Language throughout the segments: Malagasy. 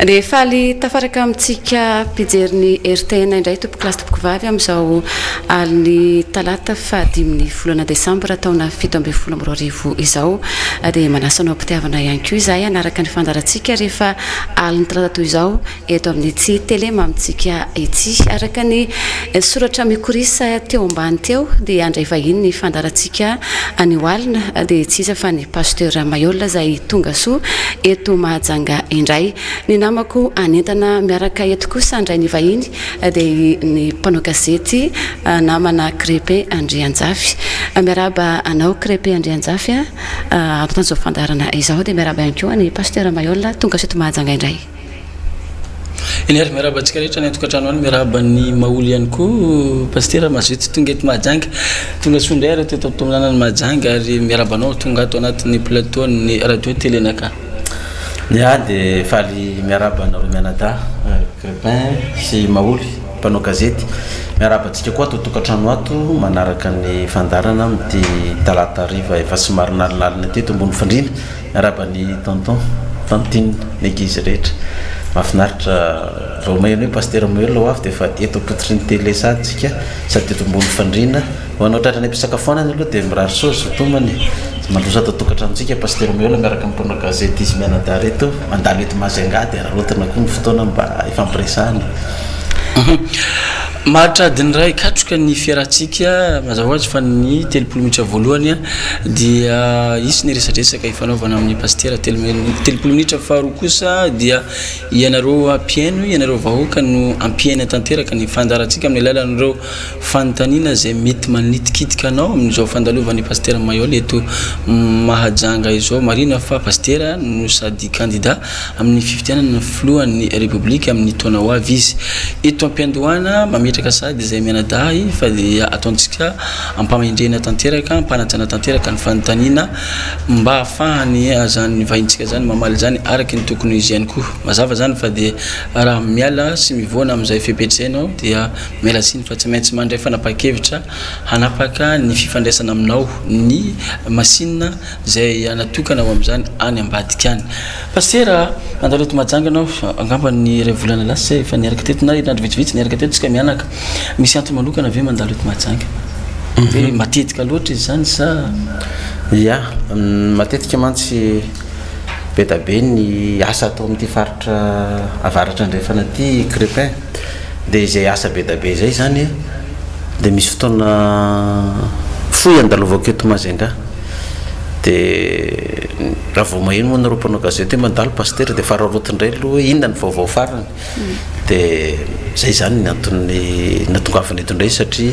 Rehefa ali tafaraka amintsika pijery ny RTN indray tompoko lasy tompoko vavy amin'izao aliny talata fahadimy volana desambra taona 17 izao dia manasanao mpitiavana ihany koa izay anaraka ny fandarantsika rehefa aliny talata toy izao eto amin'ny tsy télé mamitsika ity araka ny soratra mikorisa teo ambany teo dia andray vahiny ny fandarantsika any oalina dia tsy iza fa ny Pasteur Mailhol izay tonga soa eto Mahajanga indray ny namako anentana miaraka eto kosa andray ny vahiny dia ny mpanao gazety namana Crepe Andrianjafy miaraba anao Crepe Andrianjafy aton'izao fandarana izao dia miaraba ihany koa ny Pasteur Mailhol tonga soa eto Mahajanga indray. Inery miaraba antsika rehetra ny atokantrano any miaraba ny maoly ihany koa Pasteur mazoety tonga eto Mahajanga tonga sondray teto tomanana ny Mahajanga ary miaraba anao tonga ato anatin'ny plateau ny radio télé naka. Ya dia faly miaraba anareo mianada Crepin sy maoly mpanao gazety miaraba antsika koa ato tokantrano ato manaraka ny fandarana amin'ity talata hariva efa somary nalinalina teto ambony fandrina miaraba ny tonton tantine ny ankizy rehetra mahafinaritra vao maheno hoe Pasteur Mailhol ho avy dia efa eto apototry ny télé saditsika sady teto ambony fandrina ho anao tratrany ampisakafoanany aloha dia mirary saosy tomany mandrosa ato tokantranontsika Pasteur Mailhol miaraka amin'ny mpanao gazety izy mianada reto mandalo eto Mahajanga dia rarotana koa ny fotoana mba ifampiresahany. Mahatradiny ray katroka ny fiarahantsika mazava hoazy fa ny telopolo minitra voalohany dia isy ny resadresaka ifanaovana amin'ny Pasteur telopolo minitra faharoa kosa dia ianareo ampiaino ianareo vahoaka no ampiaina tanteraka ny fandarantsika amin'ny alalan'ireo fanontaniana izay mety manitikitika anao amin'izao fandalovan'ny Pasteur Mailhol eto Mahajanga izao marina fa Pasteur no sady candidat amin'ny fifidianana filohan'ny République amin'ny taona ho avy izy eto ampiandohana mametraka sady izay mianadahy fa dia ataontsika ampamendrena tanteraka ampanajana tanteraka ny fanontaniana mba ahafahany zany vahintsika zany mamaly zany araky ny tokony izy ihany koa mazava zany fa dia raha miala sy mivoana amin'izay fepetsenao dia miala siny fa tsy maintsy mandray fanapa-kevitra hanapaka ny fifandraisana aminao ny masinina izay anatokana ao amin'izany any ambadika any. Pasteur mandalo eto Mahajanga anao angamba ny ray volana lasa efa niaraka teto na nandro vitsivitsy niaraka teto tsika mianaka misy antony manokana ve mandalo eto Mahajanga dia matetika loatra izy zany sa? Ya matetika mantsy be da be ny asa atao amin'ity faritra avaratra andrefana ty Crepin dia izay asa be da be izay zany dia misy fotoana foy andalovako eto Mahajanga dia raha vao maheno moa nareo mpanao gazety hoe mandalo Pasteur dia fararotindray aloha hoe inona ny vaovao farany dia zay zany ny antony natongavana eto indray satria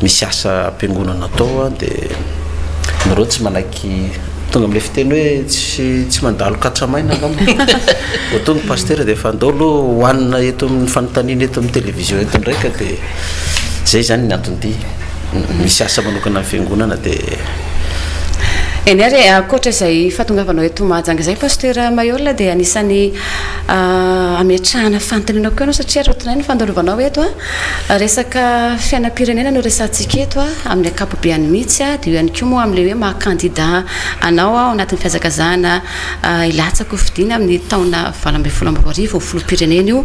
misy asa ampiangonana atao dia nareo tsy manaiky tonga amin'ilay fiteny hoe tsy mandalo katsamaina angamba vao tonga Pasteur dia efa andao aloha hohanina eto amin'ny fanontaniana eto amin'ny télévision eto ndraika dia zay zany ny antony misy asa manokana amin'ny fiangonana dia Enery akoatra izay fahatongavanao eto Mahajanga izay Pasteur Mailhol dia anisany ametrahana fanontaniana koa ianao satria rotonay ny fandalovanao eto resaka fiainam-pirenena no resantsika eto amin'ny akapobeany mihitsy dia ihany koa moa amin'ilay hoe maha-candidat anao ao anatin'ny fihazakazahana ilatsako fidiana amin'ny taona 2022 filoham-pirenena io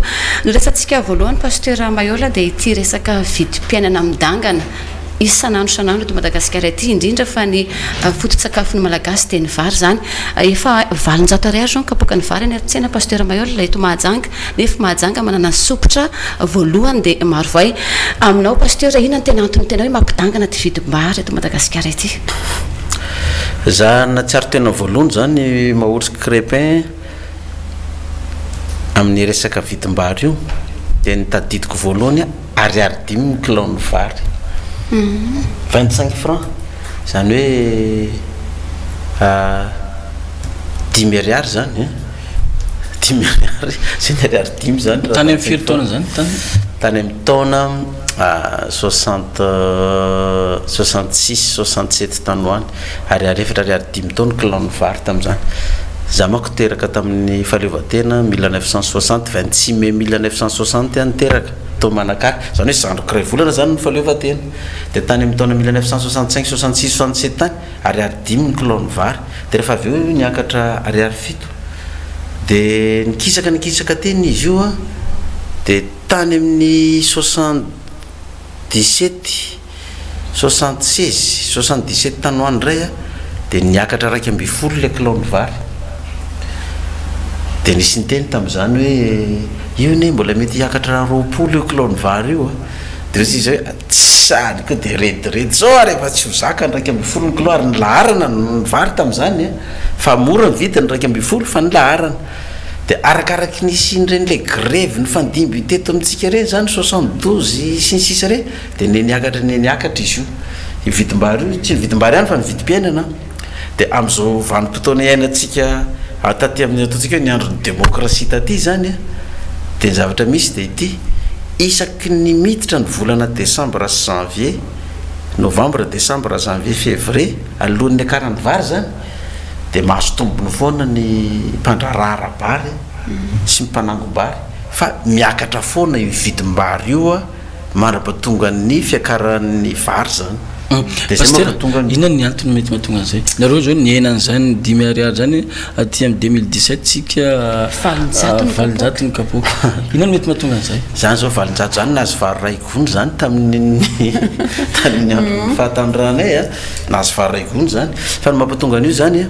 no resantsika voalohany Pasteur Mailhol dia ity resaka vidim-piainana midangana isanandro eto Madagasikara ity indrindra fa ny foto-tsakafon'ny malagasy dia ny vary zany efa 800 ariary zao kapoaka ny vary any ar-tsena Pasteur Mailhol eto Mahajanga nefa Mahajanga manana ny sokotra voalohany dia maro vai aminao Pasteur inona ny tena antony tena hoe mampidangana ty vidim-bary eto Madagasikara ity? Za na tsy ary tena voalohany zany mahory Crepin amin'ny resaka vidim-bary io dia nitadidiko voalohany ariary 5 kilao ny vary 25 francs zany hoe 10 ariary zany 10 ariary zany ariary 10 zany tany amin'ny firy taona zany tany amin'ny taona 66-67 tany hoany ariary efatra ariary 10 taona kilao ny vary tamin'izany za mako teraka tamin'ny fahaleovan-tena 1960 26 mai 1960 niteraka tao manakary zany hoe zandroko ray volana zany ny fahaleovan-tena dia tany amin'ny taona 1965 66 67 tany ariary 5 ny kilao ny vary dia rehefa avy eo niakatra ariary 7 dia nikisaka teny izy io a dia tany amin'ny 77 tany hoany ray a dia niakatra raiky amby folo le kilao ny vary dia nisy ny teny tamin'izany hoe io ne mbola mety hiakatra 20 io kilao ny vary io a dia resy izy hoe tsary koa dia rediredy zao rehefa tsy ho zaka ny raiky amby folo ny kilao ary ny laharana ny vary tamin'izany a fa mora ny vidiny raiky amby folo fa ny laharana dia arakaraky nisy n'iren'le grève ny fandimby teto amintsika reny zany 72 sy ny sisa reny dia niakatra izy io vidim-bary io tsy vidim-bary ihany fa ny vidim-piainana dia amin'izao vanim-potoana iainantsika taty amin'ny ataontsika hoe ny andron'ny démocratie taty zany a dia ny zavatra misy dia ity isaky ny miditra ny volana décembre sy janvier novembre décembre janvier février alohan'ny akarany vary zany dia mahazo tombony foana ny mpandrarara bary sy ny mpanango-bary fa miakatra foana io vidim-bary io a manapatonga ny fiakaran'ny vary zany Pasteur, inona ny antony mety mahatonga an'izay? Nareo zao niainana zany 10 ariary zany aty amin'ny 2017 tsika valonjato ny kapoaka. Inona mety mahatonga an'izay? Zany zao valonjato zany nahazo vary ray gony zany tamin'ny andro fahatandranay a nahazo vary ray gony zany fa ny mampatonga an'io zany a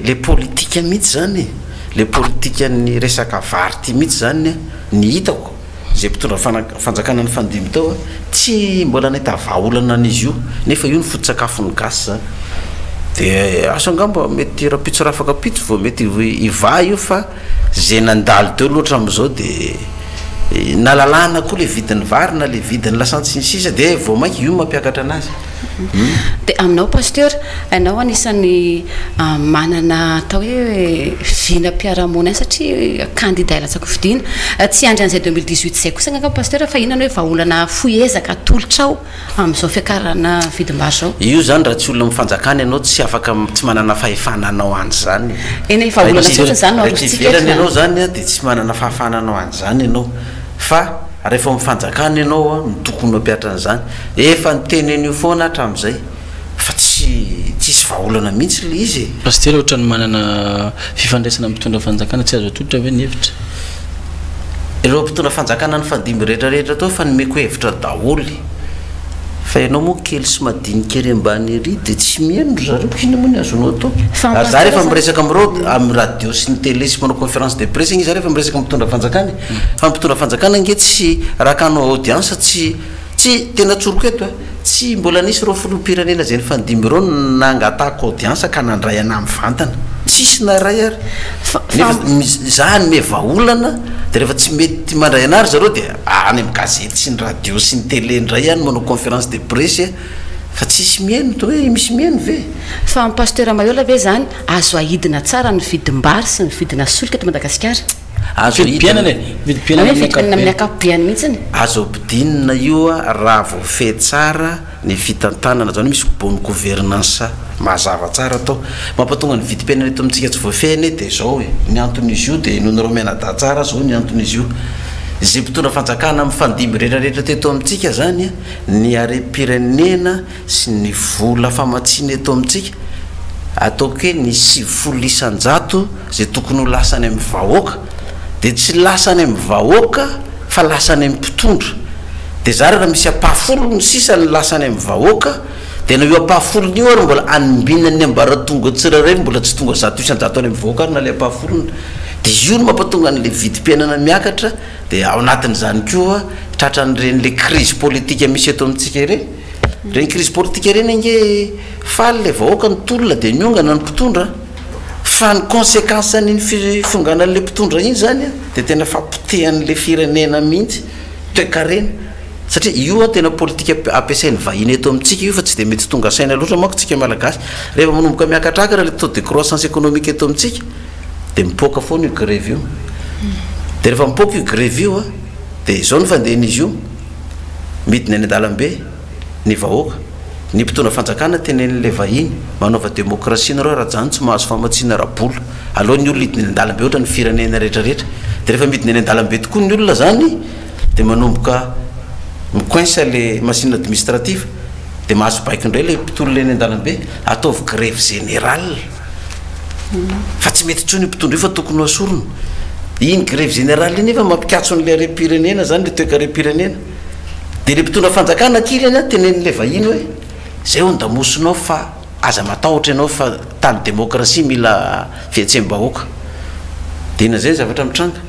le politika mihitsy zany le politika ny resaka vary ty mihitsy zany ny hitako zay mpitondra fanjakana ny fandimy tao tsy mbola nahita vahaolana an'izy io nefa io ny foto-tsakafon'ny gasy zany dia asa angamba mety rapitso rafaka pitso vao mety iva io fa zay nandalo teo loatra amin'izao dia nalalana koa le vidin'ny vary na le vidin'ny lasantsy ny sisa dia vao mainky io mampiakatra anazy. Dia aminao Pasteur, ianao anisan'ny manana atao hoe vinam-piarahamonina satria candidat latsaka fidiana tsy andry an'izay 2018 zay kosa angamba Pasteur fa inona hoe vahaolana foezaka atolotrao amin'izao fiakarana vidim-bary zao. Io zany raha tsy olona mifanjakana ianao tsy afaka tsy manana fahefana anao an'izany. Eny vahaolana fotsiny zany no arosika ianao zany dia tsy manana fahafana anao an'izany ianao fa rehefa mifanjakana ianao no tokony mampiatra an'izany efa nytenen'io foana hatramin'izay fa tsisy vahaolana mihitsy le izy. Pasteur ohatra ny manana fifandraisana mpitondra fanjakana tsy azo atolotra ve ny hevitra? Ireo mpitondra fanjakana ny fandimby rehetrarehetra tao fa nomeko hevitra daholy fa ianao moa kely sy madinika ery ambany ery dia tsy mihaino zareo kina moa ny azonao atao ary za rehefa miresaka amin'ireo amin'ny radio sy ny télé sy manao conférence de presse igny za rehefa miresaka mitondra fanjakana fa mitondra fanjakana nge tsy rakanao audience tsy tena tsoroko eto tsy mbola nisy ireo filoham-pirenena zay ny fandimby ireo nangatahako audience ka nandray ana amin'ny vantana tsisy naray ary nefa za ny vahaolana dia rehefa tsy mety mandray anary zareo dia any amin'ny gazety sy ny radio sy ny télé ndray ihany manao conférence de presse fa tsisy mihaino to hoe misy mihaino ve fa Pasteur Mailhol ve zany azo ahidina tsara ny vidim-bary sy ny vidina solika eto Madagasikara? Azo amin'ny akapobeany mihitsiny azo ampidinina io raha voafehy tsara ny fitantanana zany misy bonne gouvernance mazava tsara atao mampatonga ny vidim-piainana eto amintsika tsy voafehiny dia zao hoe ny anton'izy io dia noho ny romena-da tsara zao ny anton'izy io zay mpitondra fanjakana amin'ny fandimby rehetrarehetra teto amintsika zany ny harem-pirenena sy ny vola famatsiana eto amintsika ataoko hoe ny 90 isan-jato zay tokony ho lasany amin'ny vahoaka dia tsy lasany amin'ny vahoaka fa lasany amin'ny mpitondra dia zary raha misy apahafolo ny sisa ny lasany amin'ny vahoaka dia na io apahafolony io ary mbola anombinany ambaratonga tsirairay mbola tsy tonga 100 isan-jato any amin'ny vahoaka ary na le apahafolony dia io no mampatonga an'le vidim-piainana miakatra dia ao anatin'izany koa tratran'ireny le crise politique misy eto amintsika ireny reny crise politique ireny ange faly le vahoaka ny tolona dia niongana ny mpitondra fa ny conséquence ny fifonganan'le mpitondra iny zany dia tena fampotehan'le firenena mihitsy toekarena satria io tena politika ampiasainy vahiny eto amintsika io fa tsy dia mety tonga saina loatra manko tsika malagasy rehefa manomboka miakatraka raha le taux de croissance économique eto amintsika dia mipoaka foana io grève io dia rehefa mipoaka io grève io dia izao no fandehan'izy io midiny any an-dalambe ny vahoaka ny mpitondra fanjakana tenen'le vahiny manaova démocratie nareo raha zany tsy mahazo famatsiana rabola aloha ny olona hidiny any an-dalambe ohatra ny firenena rehetrarehetra dia rehefa midiny any an-dalambe tokoa ny olona zany dia manomboka mikoinsa le machine administrative dia mahazo baiko indray le mpitolona eny an-dalambe ataovy grève générale fa tsy mety tsony mpitondra io fa tokony asorona iny grève générale iny efa mampikatso n'le harem-pirenena zany le toekarem-pirenena de le mpitondra fanjakana kily any a tenen'le vahiny hoe zay ho ndamosinao fa aza matahotra ianao fa tany démocratie mila fietsem-bahoaka de ina zay zavatra mitranga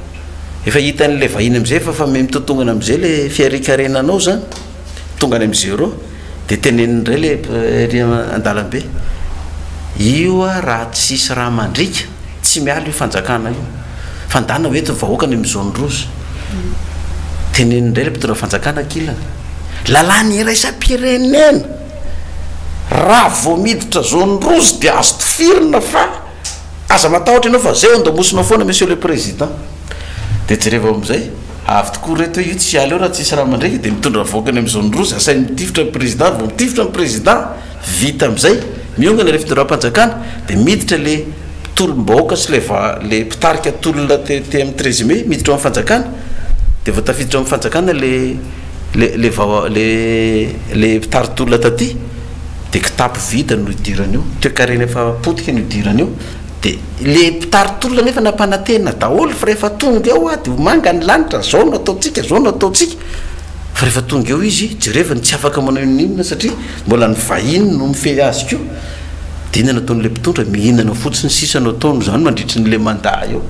efa hitan'le vahiny am'izay fa me mitotongana am'izay le fiarikarenanao zany tonga any am' zéro de tenenindray le andalambe io a raha tsisy raha mandrika tsy miala io fanjakana io fandana hoety vahoaka ny am' zone rose tenenindray le mpitondra fanjakana kilana lalàny iraisam-pirenena raha vo miditra zone rose de azo tifirina fa aza matahotra ianao fa zay o ndamosinao foana monsieur le président de jereva am'izay avy tokoa reto io tsy ala eo raha tsisy raha mandrika de mitondra vahoakany am' zone rose asainy mitifitra ny président vo mitifitra ny président vita am'izay miongana le fitondram-panjakana de miditra le tolom-bahoaka sy le mpitarika tolona te am' 13 mai miditra ao am' fanjakana de vo tafiditra ao am' fanjakana le mpitary tolona taty de kitapo vita no idirany io toekarena efa potika no idirany io de le mpitary tolona nefa nampanantena daholo fa rehefa tonga eo a de manga ny lanitra zao no ataotsika zao no ataotsika fa rehefa tonga eo izy jerevany tsy afaka manao inona satria mbola ny vahiny no mifehy azy keo de inona nataon'le mpitondra mihinana fotsiny sisa no ataony zany mandritry n'le manda eo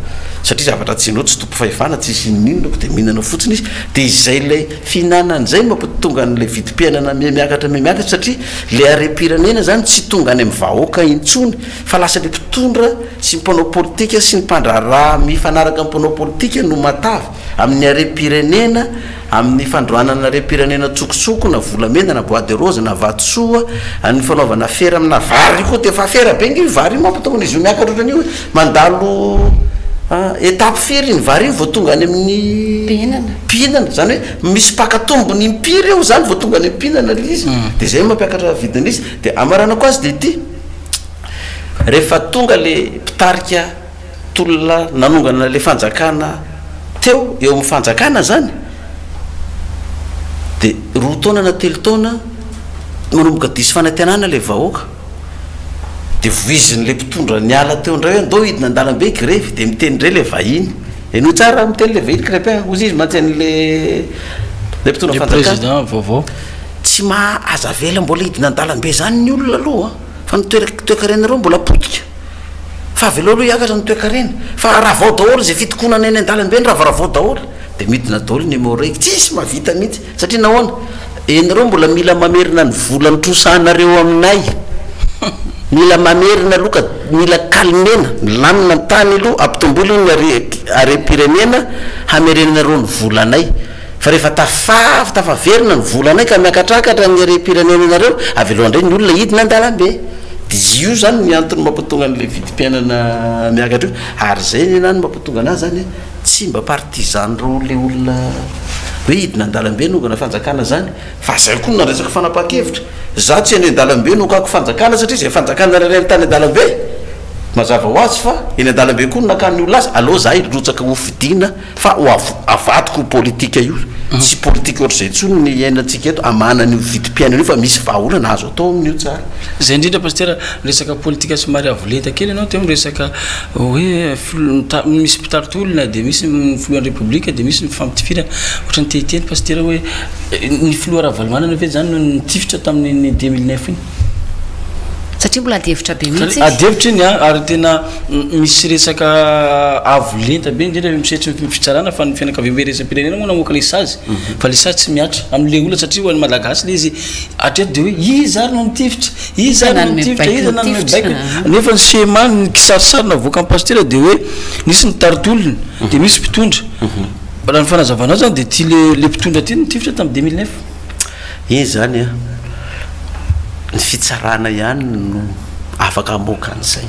satria zavatra tsy nao tsy tompo fahefana tsisy ninonako de mihinana fotsiny izy de izay le fihinanan'izay mampatonga an'le vidim-piainana miakatra satria le harem-pirenena zany tsy tonga any amin'ny vahoaka intsony fa lasa le mpitondra sy mpanao politika sy ny mpandraraha mifanaraka amin'ny mpanao politika no matavy amin'ny harem-pirenena amin'ny fandroanana harem-pirenena tsokotsoko na volamena na bois de rose na vatsoa ny fanaovana fera amina vary koa de fa fera be ngy vary io mampatongana izy io miakatra ohatrany io mandalo étape firy iny vary iny vo tonga any amin'ny mpihinana zany hoe misy pakatombony mpiry eo zany vo tonga any mpihinana le izy de zay mampiakatra vidina izy de amarana ko azy de ty rehefa tonga le mpitarika tolona nanongana le fanjakana teo eo amin'ny fanjakana zany de roa taona na telo taona manomboka disy fanantenana le vahoaka de voizin'le mpitondra niala teo ndray hoe andao hidina andalambe grevy de mitendray le vahiny eno tsara miteny le vahiny crépin ozy izy mantsen'le mpitondra fanjakana vaovao tsy mahaza vela mbola hidina andalambe zany ny olona aloha fa nytoekarena reo mbola potika fa avy aloha aloha hiakatra ny toekarena fa raha vao daholo zay fitokonana eny andalambe ny rahavaravo daholo de midina daholo numéro raiky tsisy mavita mihitsy satria nahoana enareo mbola mila mamerina ny vola nitrosanareo aminay mila mamerina aloha ka mila kalimena lamina ny tany aloha ampitomboly ny harem-pirenena hamerenareo ny volanay fa rehefa tafaverina ny volanay ka miakatrakatra ny harem-pirenenanareo avy aloha ndray ny olona hidina andalambe de io zany ny antony mampatonga an'le vidim-piainana miakatra io ary zay ny enany mampatonga anazy zany tsy mba partizan reo le olona hoe hidina andalambe nongana fanjakana zany fa zay koa naresaka fanapaha-kevitra za tsy any andalambe nokako fanjakana satria zay fanjakana raray tany andalambe mazava ho azy fa eny andalambe koa nakany olona azy aloha za rotsaka hofidina fa ho avatiko politika io tsy politika ohatra zay tsony ny iainantsika eto amana ny vidim-piainana io fa misy vahaolana azo atao amin'io tsara zay indrindra pasteur resaka politika somary avolenta kely ianao teo resaka hoe misy mpitarotolona de misy ny filohan'ny république de misy ny fampitifirana ohatrany tehiteny pasteur hoe ny filoha ara-valomanana ve zany no nitifitra tamin'ny 2009 iny satria mbola adevitra be mihitsy adevitra iny ary tena misy resaka avolenta be indrindra misetry ny fitsarana fa ny fianakaviam-be resam-pirenena moa namoaka lesazy fa lesazy tsy miatra amin'le olona satria ho an'ny malagasy le izy atreto de hoe izy ary no nitifitra izy ary no nitifitra izy nany mibaika nefa ny schéma ny kisarisary navoaka amin'ny pasteur de hoe nisy ny taritolona de misy mpitondra raha ny fanazavanao zany de ty le mpitondra ty nitifitra tamin'ny 2009 iny zany a ny fitsarana ihany no afaka amoaka an'izay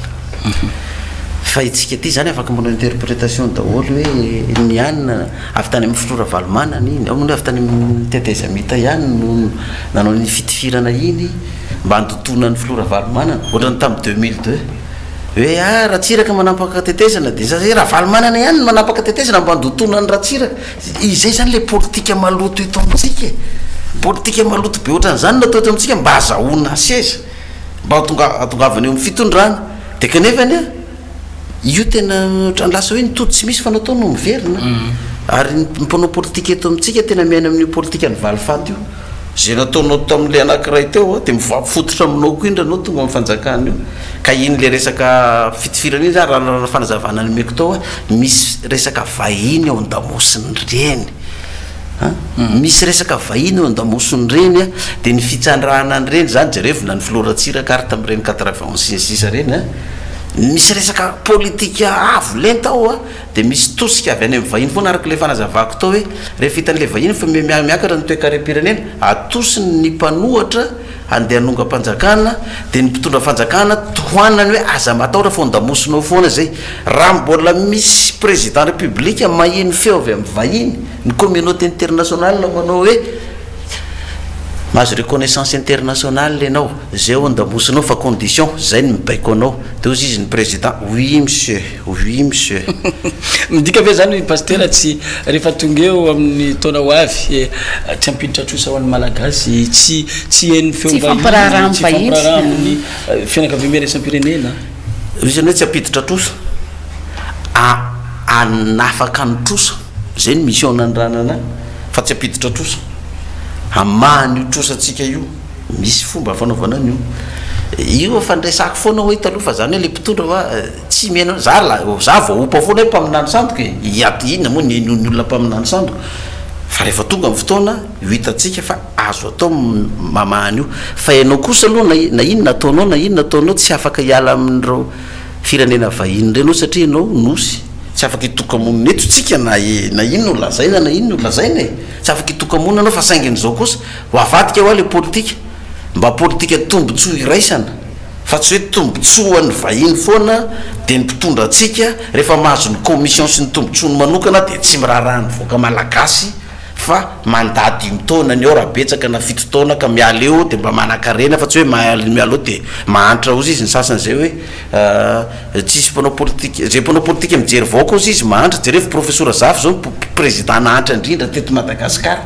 fa itsika ty zany afaka manao interprétation daholo hoe ny anina avy tany amin'ny filora valomanana iny ao avy tany amin'ny tetezamita ihany no nanao ny fitifirana iny mba handotona ny filora valomanana ohatrany tamin'ny 2002 hoe ratsiraka manampaka tetezana de zay raha valomanana ihany manampaka tetezana mba handotona ny ratsiraka izay zany le politika maloto eto amitsika politika maloto be ohatran'zany natao eto amitsika mba azahoana seza mba atongavany eo amin'ny fitondrana de kanefany a io tena lasa hoe nitody tsy misy fa natao no miverina ary mpanao politika eto amintsika tena miaina amin'ny politika ny valifaty io zay nataonao tamin'le anankiray teo dia mivampifototra aminao koa indra anao tonga amin'ny fanjakana io ka in'le resaka fitifirana iny zany raha fanazavana ny meko tao misy resaka vahiny ao an-damosiny reny misy resaka vahiny eo an-damosiny reny dia ny fitsandrahana any reny zany jerevona ny filoratsiraka ary tamin'ireny 86 reny misy resaka politika avo lenta ao dia misy tosika avy any amin'ny vahiny foana araka le fanazavako tao hoe rehefa hitan'le vahiny fa miakatra ny toe-karem-pirenena atosiny ny mpanohatra andeha hanonga mpanjakana dia ny mpitondra fanjakana tohanany hoe aza mataora fa ondamosinao foana zay raha mbola misy président république mahiny feo avy amin'ny vahiny ny communauté internationale manao hoe mahazo reconnaissance internationale lenao zay ondamosinao fa condition zay ny mibaiko anao dia ozy izy ny président oui monsieur midika ve zany pasteur tsy rehefa tonga eo amin'ny taona ho avy tsy ampiditra trosa ho an'ny malagasy tsy heny feofampiraharaha amin'ny fianakaviana resam-pirenena izy zany hoe tsy ampiditra trosa anafaka ny trosa zay ny mission nanranana fa tsy ampiditra trosa amahany io trosatsika io misy fomba fanaovana an'io io fandresako foana hoe taloha fa zany hoe le mpitondra hoa tsy mihaina za voaopa foana hoe mpaminany sandoka iady inona moa ny olona mpaminany sandoko fa rehefa tonga amin'ny fotoana io hitatsika fa azo atao mamahany io fa ianao kosa aloha na inona ataonao na inona ataonao tsy afaka hiala amin'ireo firenena vahiny renao satria ianao nosy tsy afaka hitokamonina eto tsika na inona olazaina na inona olazaina tsy afaka hitokamonina anao fa saingin'izao kosa ho avadika hoa le politika mba politika tombotsoa iraisana fa tsy hoe tombotsoa ny vahiny foana dia ny mpitondra atsika rehefa mahazo ny commission sy ny tombotsoa ny manokana dia tsy miraharaha ny voaka malagasy fa mandady mitaona ny ao raha betsaka na fito taona ka miala eo dia mba manan-karena fa tsy hoe miala eo dia mahantra ozy izy ny sasany zay hoe tsisy mpanao politika zay mpanao politika mijery vaoaka ozy izy mahantra jerefo professeur zafy zao président nahantra indrindra teto madagasikara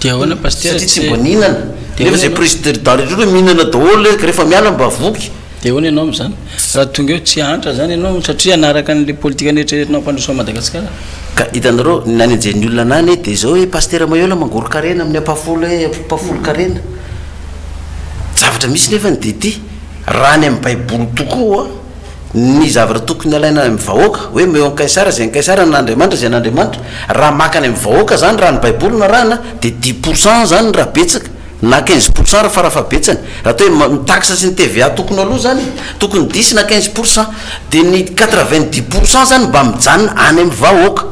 dia ahoana pasteur satria tsy mba nihinana nefa zay président rehetra hoe mihinana daholo rehefa miala mba voky dia ahoana ianao am'zany raha tonga eo tsy hantra zany ianao satria anaraka n'le politika nehetrarehetinao ampandrosoa madagasikara ka hitanareo nany anjery olona nany dia zao hoe Pasteur Mailhol mangoro karena amin'ny ampafolo karena zavatra misy nefa ny dity raha ny amin'ny baiboly tokoa ny zavatra tokony alaina amin'ny vahoaka hoe meo ankaisara zay ankaisara n'Andriamanitra zay n'Andriamanitra raha makany amin'ny vahoaka zany raha ny baiboly na rahana dia 10% zany raha betsaka na 15% raha farafabetsany raha to hoe mitaxa sy ny TVA tokony aloha zany tokony 10 na 15% dia ny 90% zany mba mijanona any amin'ny vahoaka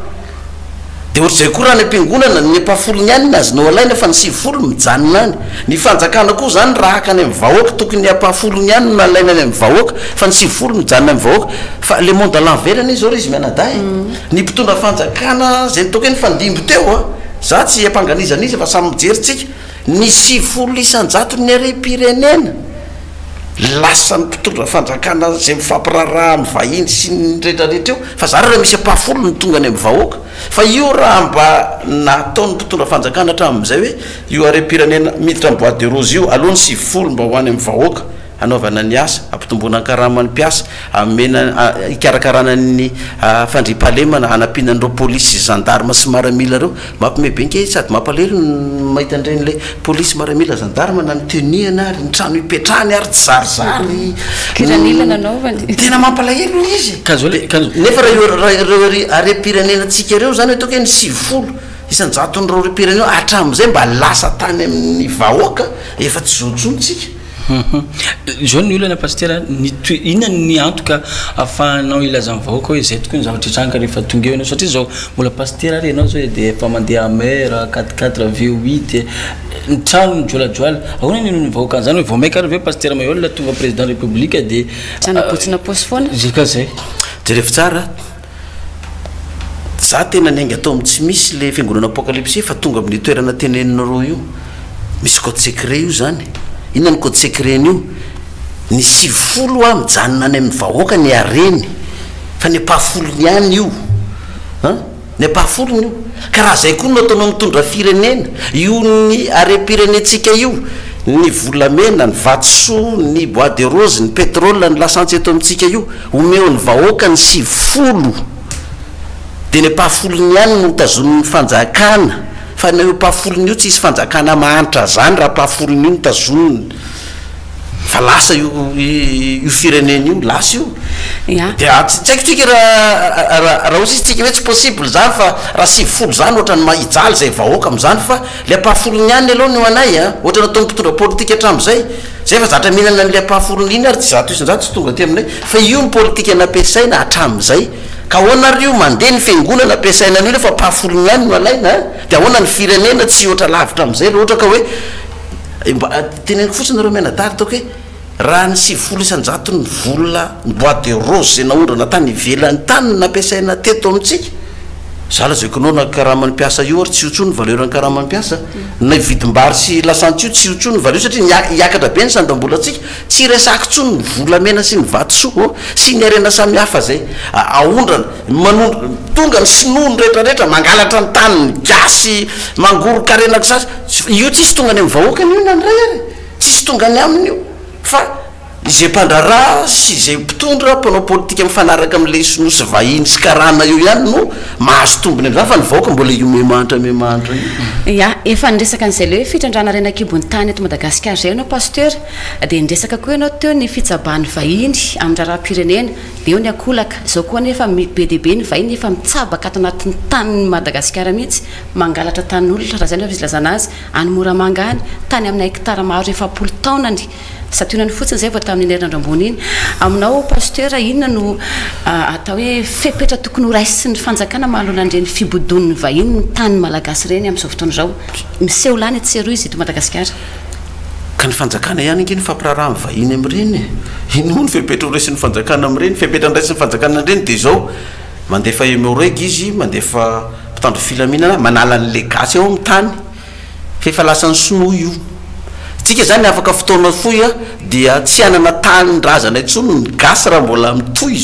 dia ohatr'izay koa raha ny ampiangonana ny ampafolony any nazonao alaina fa ny 90 mijanona any ny fanjakana koa zany raha haka any amin'ny vahoaka tokony ampafolony any no alaina any amin'ny vahoaka fa ny 90 mijanona amin'ny vahoaka fa le monde à l'envers ny zao izy mianadahy ny mpitondra fanjakana zay nitaoko hoe ny fandimbo teo za tsy ampanganizanizy fa samy mijeritsika ny 90 isan-jato ny arem-pirenena lasa ny mpitondra fanjakana zay mifampiraharaha amin'ny vahiny sy ny rehetrarehetra eo fa zary raha misy ampahafolo ny tonga any amin'ny vahoaka fa io raha mba nataony mpitondra fanjakana hatramin'izay hoe io arem-pirenena miditra boîte de rose io aloha ny 90 mba ho any amin'ny vahoaka anaovana ny asa ampitombona karama ny mpiasa amena ikarakarana ny fandriam-pahalemana anampianan'ireo polisy gendarme sy maramila reo mampimebenka sady mampalelo mahita andren'le polisy maramila gendarme na mitenihana ary ny trano hipetrahany ary tsy zarizary tena mampalahelo izy nefa raha arem-pirenenantsika reo zany hoe toka hoe ny 90 isan-jato nyreo arem-pirenena hatramin'izay mba lasa tany amin'ny vahoaka efa tsy zotsontsika zao ny olana pasteur inona ny antoka ahafahanao ilazan'ny vahoaka hoe zay tokoa ny zavatra itranaka rehefa tonga eo ianao satria zao mbola pasteur ary ianao zao dia efa mandeha mer 44 V8 ny trano ny joalajoala ahoana ny ny vahoaka an'izany hoe vao maika ary ve Pasteur Mailhol tonga président république dia tsanapotsina posy foana zika zay jerefo tsara za tena ny ainga atao amin'ny tsy misy le Fiangonana Apokalypsy fa tonga amin'ny toerana teneninareo io misy code secret io zany inona ny code secret n'io ny 90 mijanona any amin'ny vahoaka ny areny fa ny ampahafolony ihany io ny ampahafolony io ka raha zay koa no ataonao mitondra firenena io ny arem-pirenentsika io ny volamena ny vatsoa ny bois de rose ny pétrole ny lasantsy eto amintsika io omeo ny vahoaka ny 50 dia ny pahafolony ihany no tazon'ny fanjakana fa na eo pahafolony io tsy isy fanjakana mahanitra zany raha pahafolony io no tazoniny fa lasa io firenena io lasa io dia tsy haiko tsika raha ozy izy tsika hoe tsy possible zany fa raha 50 zany ohatra ny mahijaly zay vahoaka am'izany fa le pahafolony ihany aloha ny eo anay ohatra natao mpitondra politika hatramin'izay zay fa zatra mihinana n'le pahafolony iny ary tsy zato isan-jato tsy tonga ty aminay fa io ny politika nampiasaina hatramin'izay ka ahoanario mandeha ny fiangonana ampiasaina an'io nefa pahafolony ihany no alaina dia ahoana ny firenena tsy ohatra lavitra am'izay ohatra ka hoe teneniko fotsiny nareo mianadary taoko hoe raha ny 50 isan-jato ny vola ny bois de rose zay naondrana tany ivelan'ny tany nampiasaina teto amintsika zala zay konao karamany piasa io ary tsy hotsony valeur ny karamany piasa na vidim-bary sy lasanty io tsy hotsony valeur satria hiakatra be ny sandam-bolatsika tsy resaka tsony ny volamena sy ny vatsoa sy ny arena samihafa zay aondrana manondra tonga ny sinony rehetrarehetra mangalatra ny tany ny gasy mangoro karenako sasy io tsisy tonga any amin'ny vahoakany io nandray ary tsisy tonga any aminy io fa izay mpandrara sy izay mpitondra mpanao politika mifanaraka amin'le sinosy vahiny sy karana io ihany no mahazo tombony am'izany fa ny vahoaka mbola io memantra io efa niresaka an'izay le hoe fitrandrana renakibony tany eto Madagasikara zay anao pasteur dia niresaka koa ianao teo ny fitsabany vahiny amin'ny raharam-pirenena dia eo ny akolaka zao koa nefa be dia be ny vahiny efa mitsabaka ato anatin'ny tany Madagasikara mihitsy mangalatra tan'olona raha zay no filazana azy any Moramanga any tany amin'ny hektara maro 7 taonany sationany fotsiny zay vao tamin'ny herinandro-ambony iny aminao pasteur inona no atao hoe fepetra tokony ho raisy ny fanjakana mahalona andreny fibodon'ny vahiny ny tany malagasy reny amin'izao fotoana zao miseho lany tseroa izy eto Madagasikara ka ny fanjakana ihany inge ny fampiraraha amin'ny vahiny amin'ireny iny moa ny fepetra ho raisin'ny fanjakana amin'ireny fepetra ny raisin'ny fanjakana ireny dia zao mandefa emoreg izy mandefa mpitandro filaminana manala ny legasy ao amin'ny tany fefa lasan'ny sinoa io tsika zany afaka fotoana foy dia tsy anana tany razana intsony ny gasy raha mbola mitoy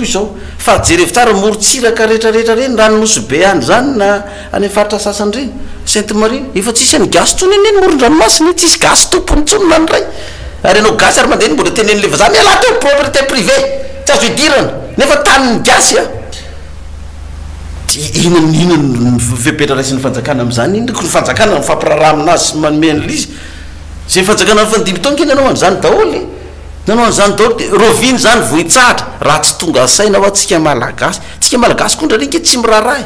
zao fa jerevy tsara morotsiraka rehetrarehetra reny ranonosy be any zany na any faritra sasany reny Sainte Marie efa tsisy any gasy tsony eny moron-dranomasiny tsisy gasy tompony tsony nanoray ary anao gasy ary mandeha mbola teneny lefa zany ala teo propriété privé tsy azo idirana nefa tany ny gasy inona fepetra raisin'ny fanjakana am'izany iny ny fanjakana ny fampiraraha aminazy sy manome an'lizy zay fanjakana fandimy taonka nanao an'izany daholy roviny zany vohitsahatra raha tsy tonga saina ho atsika malagasy koa ndrarika tsy mirarahy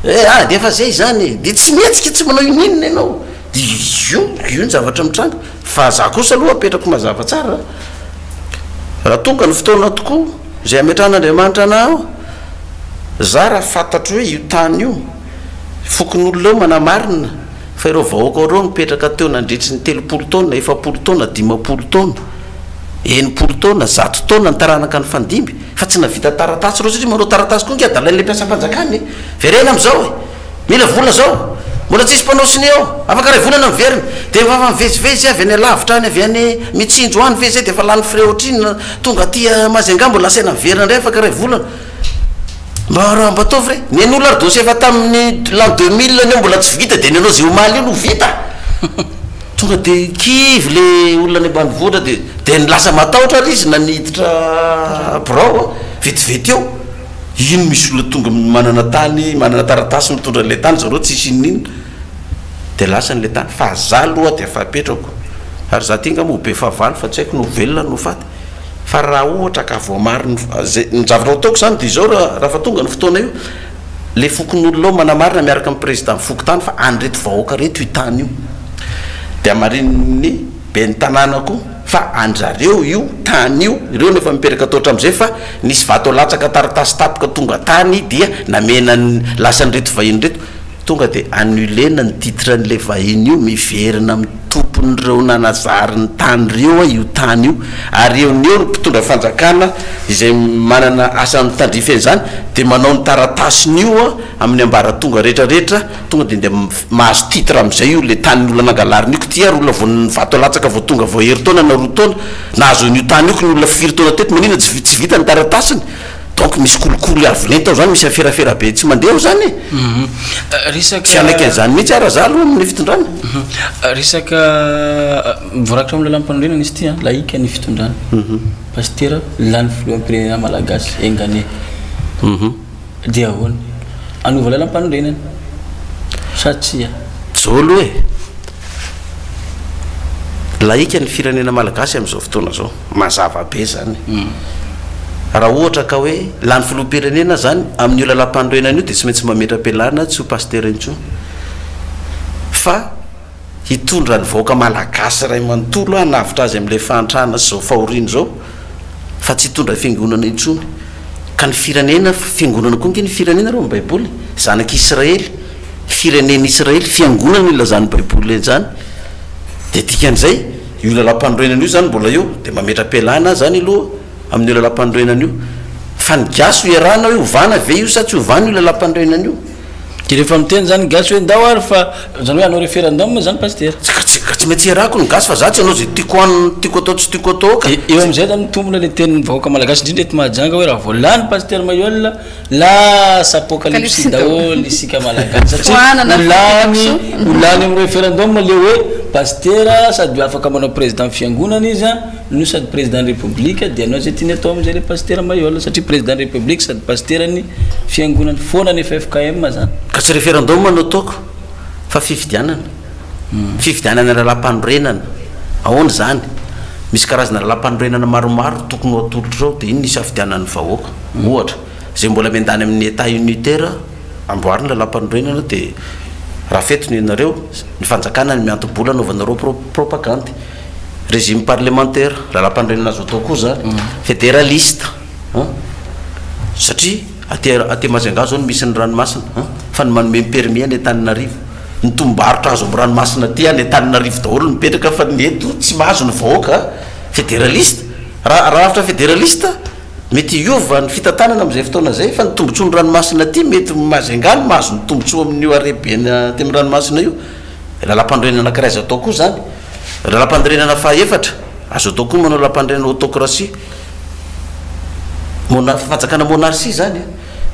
dia efa zay zany dia tsy mihetsika tsy manao ininina ianao io ny zavatra mitranga fa za kosa aloha apetrako mazava tsara raha tonga ny fotoana tokoa zay ametrahan'Andriamanitra anao za raha fantatro hoe io tany io fokon'olona eo manamarina fa ireo vahoaka reo mipetraka teo nandritry ny 30 taona 40 taona 50 taona 90 taona 100 taona ny taranaka ny fandimby fa tsy navita taratasy reo satria manao taratasy koa ngadalain'le mpiasam-panjakany verena am'izao mila vola zao mbola tsisy mpanao siny ao afaka ray volana miverina dia efa mivezivezy avy any alavitra any avy any mitsinjo any vezy zay dia efa lany fréotriny tonga aty mazenga mbola asaina miverina ndray afaka ray volana mba ataovy re ny an'olo ary dosy efa tamin'ny l'an 2000 ny mbola tsy vita dia ny anao zay omaly io no vita tonga dia kivy le olona ny ambanivohitra dia nylasa matahotra ary izy na niditra brao vetivety eo ino misy olona tonga manana tany manana taratasy mitondra n'le tany zareo tsisy ininina dia lasa n'le tany fa za aloha dia efa apetrako ary za tinga moa be fahavalo fa tsy haiko no velona no faty fa raha ohatra ka voamary ny zavatra ataoko zany dia zao raha fa tonga ny fotoana io le fokon'olona ao manamarina miaraka amin'ny président foko tany fa any reto vahoaka reto itany io dia marininy be ny tanànako fa anjareo io tany io ireo nefa miperaka toatra am'izay fa nisy vato latsaka taratasy tapoka tonga tany dia namena ny lasany reto vahiny reto tonga dia annulena ny titre n'le vahiny io miverina amin'ny tompon'ireo nanazary ny tany reo io tany io ary eo ny eo ny mpitondra fanjakana izay manana asa mitandrify an'izany dia manao ny taratasiny amin'ny ambaratonga rehetrarehetra tonga dia mahazo titre amin'izay io le tanyn'olona nangalariny io ty ary olona vao vato latsaka vao tonga vao hery taona na roa taona nahazo n'io tany io ko ny olona firy taona teto manina tsy vita ny taratasiny donc misy kolokolo avolentao zany misy aferafera be tsy mandeha zany resaka tsy alaiky an'izany mihitsy ara za aloha amin'ny fitondrana resaka voarakitra amin'ny lalam-panondrenana izy ty a laika ny fitondrana pasteur lany filoham-pirenena malagasy engane dia ahoany anova lalam-panondrenana satria zao aloha laika ny firenena malagasy amin'izao fotoana zao mazava be zany raha ohatra ka hoe lany filoham-pirenena zany amin'io lalam-pandroenana io dia tsy maintsy mametra-pialana tsy ho pasteur intsony fa hitondra ny vahoaka malagasy ray manontolo hanavitra azy amin'ilay fahantrana sy zao fahoriany zao fa tsy hitondra fiangonana intsony ka ny firenena fiangonana koa nge ny firenena reo amin'ny baiboly zanak'Israely firenena Israely fiangonana ilazany baiboly zany dia dikan'izay io lalam-pandroenana io zany mbola eo dia mametra-pialana zany aloha amin'io lalam-pandroenana io fa ny gaso iarahana hoe ovana ve io sa tsy ovana io lalam-pandroenana io de rehefa miteny zany gasy hoe ndao ary fa zany hoe anao référendum zany pasteur ka tsy maintsy iarahako ny gasy fa za tsy anao zay tiako ano tiako atao tsy tiako atao ka eo am'izay zany mitombona le tenin'ny vahoaka malagasy indrindra eto Mahajanga hoe raha voalany pasteur Mailhol lasa apokalypsy daholo isika malagasy satria olany amin'ny référendum le hoe pasteur sady afaka manao président fiangonana izy a no sady président république dia anao zay tiany atao am'izay le pasteur Mailhol satria président république sady pasteur ny fiangonana foana ny FFKM zany ka tsy référendum anao ataoko fa fifidianana fifidianana lalam-pandroenana ahoana zany misy karazana lalam-pandroenana maromaro tokony ho atolotra zao dia iny ny safidianan'ny vahoaka ohatra zay mbola miandany amin'ny état unitaire amboariny lalam-pandroenana dia raha fetony ianareo ny fanjakana ny miantobola anaovanareo propagande régime parlementaire lalam-pandroenana azo atao koa zany fédéraliste satria aty Majunga zao misy ny ranomasina fa ny manome permis any Antananarivo ny tombarotra azo amin'ny ranomasina ty any Antananarivo daholo mipetraka fa ny eto tsy mahazo ny vahoaka fédéraliste raha after fédéraliste mety iova ny fitantanana amin'izay fotoana zay fa ny tombontsoa ny ranomasina ty mety Majunga ny mahazo ny tombontsoa amin'io arebena ty amin'ny ranomasina io lalam-pandroenana anankiray azo atao koa zany lalam-pandroenana fahaefatra azo atao koa manao lalam-pandroenana autocratie fanjakana monarchie zany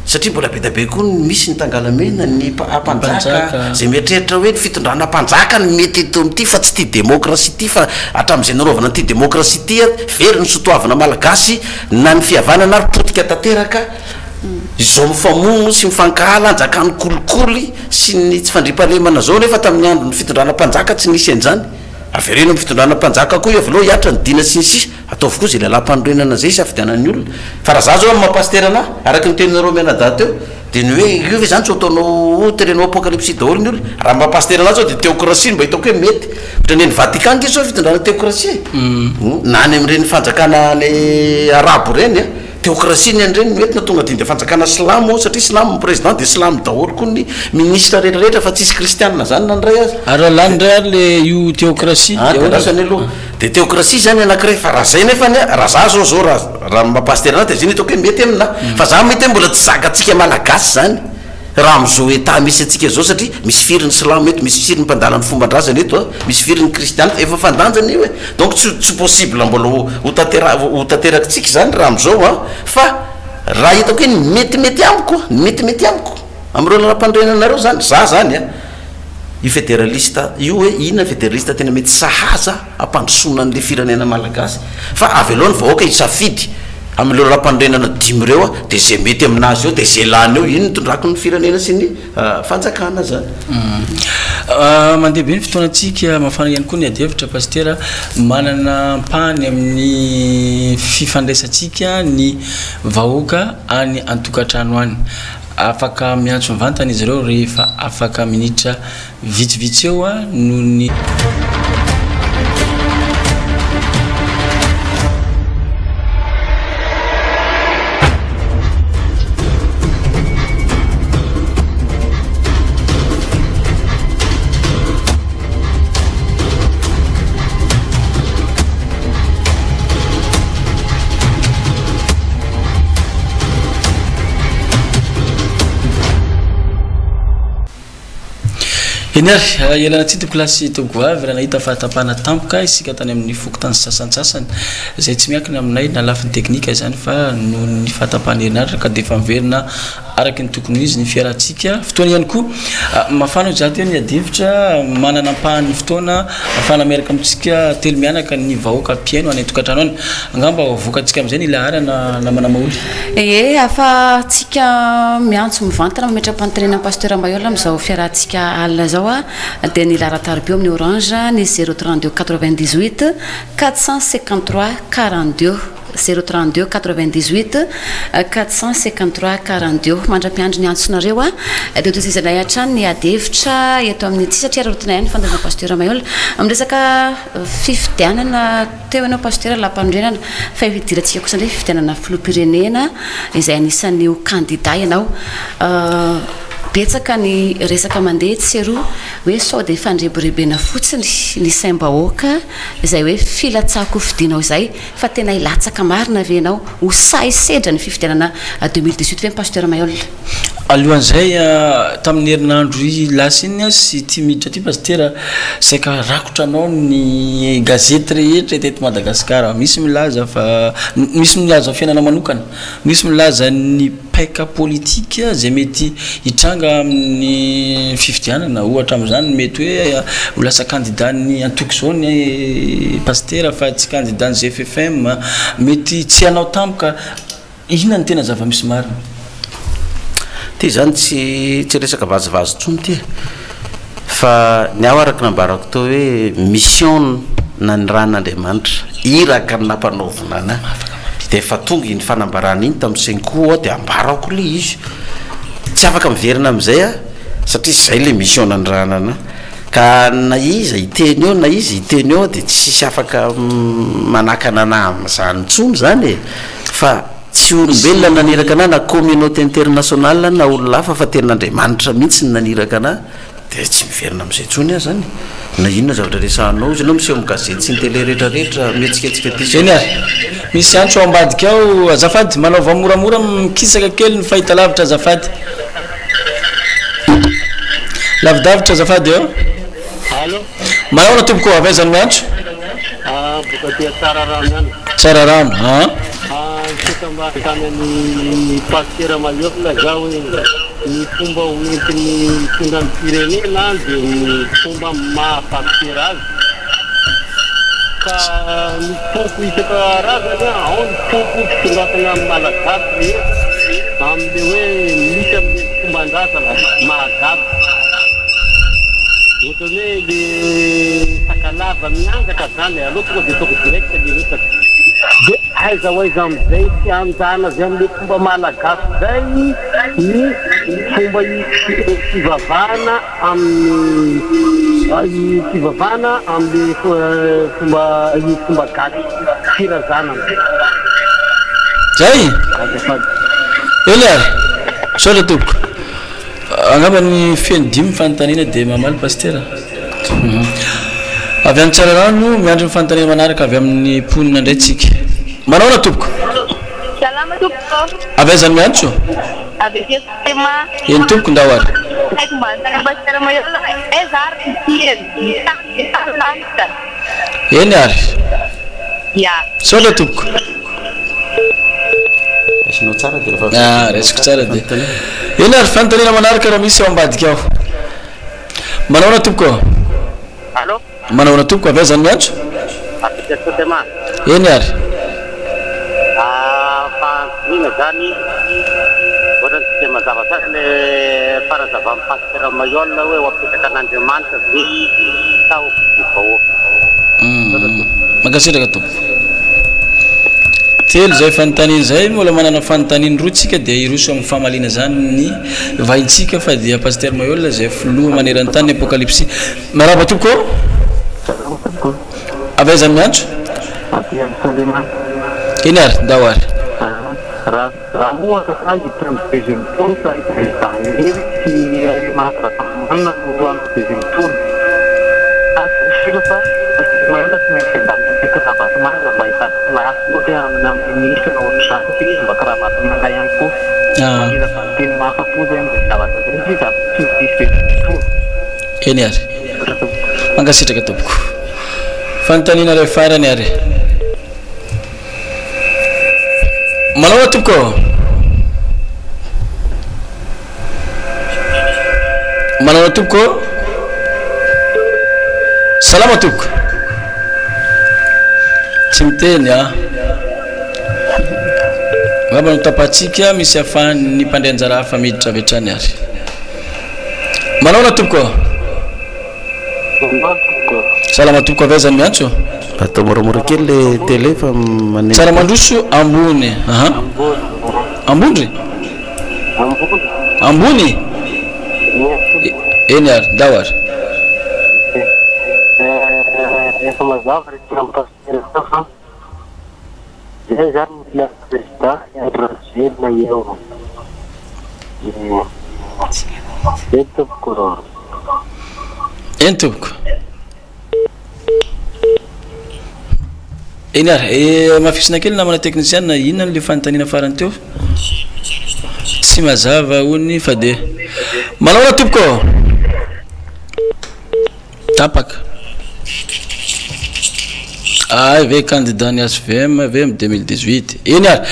satria mbola be da be koa misy ny tangalamena ny mpanjaka zay mietreritra hoe ny fitondrana mpanjaka ny mety eto amin'ity fa tsy tia démocratie ty fa hatramin'izay narovana ty démocratie ty very ny sotoavana malagasy na ny fihavanana ary potika tanteraka izao mifamono sy mifankala anjakany kolikoly sy ny tsy fandripahalemana zao nefa tamin'ny andro ny fitondrana mpanjaka tsy nisy an'izany avereno amin'ny fitondrana mpanjaka koa avy loha hiatra ny dina sy ny sisa ataovy koa zay lalam-pandroenana zay safidianan'ny olona fa raha za zao amin'ny maha-pasteur ana araky ny teninareo mianadaty eo dia ny hoe io ve zany tsy ataonao terenao apokalypsy daholo ny olona raha maha-pasteur ana zao dia théocratie mba hitako hoe mety ohatra ny Vatican nge zao fitondrana théocratie na any amin'ireny fanjakana ny arabo reny théocratie ny an'ireny mety na tonga dindy fanjakana silamo satria silamo président dia silamo daholo koa ny ministre rehetrarehetra fa tsisy kristianina zany nandray azy ary lany ndray ary le io théocratie rasany aloha dia théocratie zany anankiray fa raha zay nefa raha za zao raha maha-pasteur ana dia zay ny hitako hoe mety amina fa za mety hoe mbola tsy zakatsika malagasy zany raha amin'izao état misy atsika zao satria misy firiny silamo eto misy firiny mpandala ny fomban-drazana eto misy firiny kristianité efa fandanjana io donc tsy possible mbola ho tanterakitsika zany raha amin'izao fa raha hitako hoe metimety amiko metimety amiko amin'ireo lalam-pandroenanareo zany za zany io fédéraliste io hoe inona fédéraliste tena mety sahaza ampandrosoana an'le firenena malagasy fa avy aloha ny vahoaka isafidy amin'ireo lalam-pandroenana dimy reo dia zay mety aminazy eo dia zay lany eo iny nitondrako ny firenena sy ny fanjakana zany mandeha be ny fotoanantsika mafana ihany koa ny adihevitra pasteur manana mpany amin'ny fifandraisantsika ny vahoaka any an-tokantrano any afaka miantso mivantana izy ireo rehefa afaka minitra vitsivitsy eo noho ny Enery elana tsy toko lasy toko avy raha nahita fahatapahana tampoka isika tany amin'ny fokotany sasantsasany izay tsy miankina aminay na lafiny teknika izany fa no ny fahatapahana herinaratra ka dia efa miverina araky ny tokony izy ny fiarantsika fotoana ihany koa mafana zato hoe ny adivitra manana ampahany fotoana afana miaraka amintsika telo mianaka ny vahoaka mpiaino any tokantrano any angamba vokantsika amin'izay ny laharana namana maoly afa tsika miantso mivantana mametra-pantenena Pasteur Mailhol amin'izao fiarantsika alina zao dia ny laharan-tarobio amin'ny orange ny 032 98 453 42 032 98 453 42 mandra-piandro ny antsonareo dia tozizanay hatrany ny adevitra eto amin'ny tsy satria rotinay ny fandana Pasteur Mailhol amresaka fifidianana teo ianao Pasteur lampanorenana fa hidirantsika kosa ndray fifidianana filoham-pirenena izay anisan'ny ho candidat ianao betsaka ny resaka mandeha tseroa hoe sao dia fandrebirebena fotsiny ny saim-bahoaka izay hoe filatsako fidinao izay fa tena ilatsaka marina venao ho saisedra ny fifidianana 2018 ve Pasteur Mailhol alohan'izay tamin'ny herinandro lasa iny sy ty miditra ty Pasteur saika rakotranao ny gazety rehetra teto Madagasikara misy milaza fa misy milaza fiainana manokana misy milaza ny paika politika zay mety hitranga amin'ny fifidianana ohatra amin'izany mety hoe ho lasa candidat ny antoko zao ny Pasteur fa tsy candidat ny GFFM mety tsy hanao tampoka inona ny tena zava-misy marina ty zany tsy resaka vazivazy tsony ty fa ny aho araky nambarako teo hoe mission na ny ran'Andriamanitra iraka ny nampanaovina ana dia efa tonga ny fanambarana iny tamin'ny senkoa dia ambarako le izy tsy afaka miverina amin'izay satria zay le mission na ny ranana ka na izy iteny eo na izy iteny eo dia tsisy afaka manakana ana amin'izany tsony zany fa tsy olombelona naniraka ana na communauté internationale na olona hafa fa ten'Andriamanitra mihitsy ny naniraka ana dia tsy miverina amin'izay tsony aho zany na inona zavatra resahanao izy anao miseho amin'ny gazety sy ny télé rehetrarehetra mihetsiketsika ty zany misy antso ambadika ao azafady manaova moramora mikisaka kely ny fahita lavitra azafady lavidavitra azafady eo manaona tompoko avaizany miantso tsara rano ny Pasteur Mailhol zao hoe ny fomba hoentin'ny fondra ny firenena dia ny fomba maha-Pasteur azy ka ny tompo isan-karazany ao ny tompo fitondrasana malagasy amin'le hoe misy amin'le fomban-drazana mahagaby ohatra hoe le sakalava miangatra zany aloha tonga dia toko direct le resaka dia aiza hoaiza amin'izay tsy anjana zay amin'le fomba malagasy zay ny fomba fivavahana amin'ny fivavahana amin'le fomba gasy firazanana zay eliary sotra toko angamba ny feno dimy fanontaniana dia mamaly Pasteur avy amin'ny tsara rano miandro ny fanontaniana manaraka avy amin'ny ponina indray tsika manaona tompoko salama tompoko avy aizany miantso eny tompoko ndahoary eny ary sotra tompoko resiko tsara dia eny ary fanontaniana manaraka raha misy eo ambadika ao manaona tompoko manaona tompoko avy aizany miantso eny ary fanina zany ohatra tsy dia mazava tsara le farazava amin'ny Pasteur Mailhol hoe ho apetaka an'Andriamanitra zay taoko vahoaka mankasitraka tompo telo zay fanontaniana zay mbola manana fanontaniana roa tsika dia iroso amin'ny famalina zany ny vahintsika fa dia Pasteur Mailhol zay filoha maneran-tany Apokalypsy maraba tompoko avy aizany miantso eny ary ndahoary raha ohatra zany hitrany deuxième tour sa hitrany hery tsy mahazatamanana no andro deuxième tour filo fa Mailhol tsy maintsy ndamika kravaty manga mba hitady plasy ohatra amin'ny ministre na ohatr'izany ty izy mba kravaty manga ihany koa manira fa teny mahafapo zay am'zay zavatra zay izy zavatra tsy misy deuxième tour eny ary mangasitraka tompoko fanontaniana ray farany ary manao tompoko manao tompoko salama tompoko tsy miteny a ngamba no tapatsika misy afahany mpandray anjara hafa miditra avetrany ary manao tompoko salama tompoko avezany miantso atao moramora kely le télé fa mané tsara mandroso ambony ambondry ambony eny ary ndao ary efa mazava rehefa pasteur fa zay zany la président na eo tompoko eny tompoko eny ary mafisina kely namana technicien inona le fanontaniana farany teo tsy mazava ony fa de manao tompoko tapaka ve candidat ny SVM ve 2018 eny ary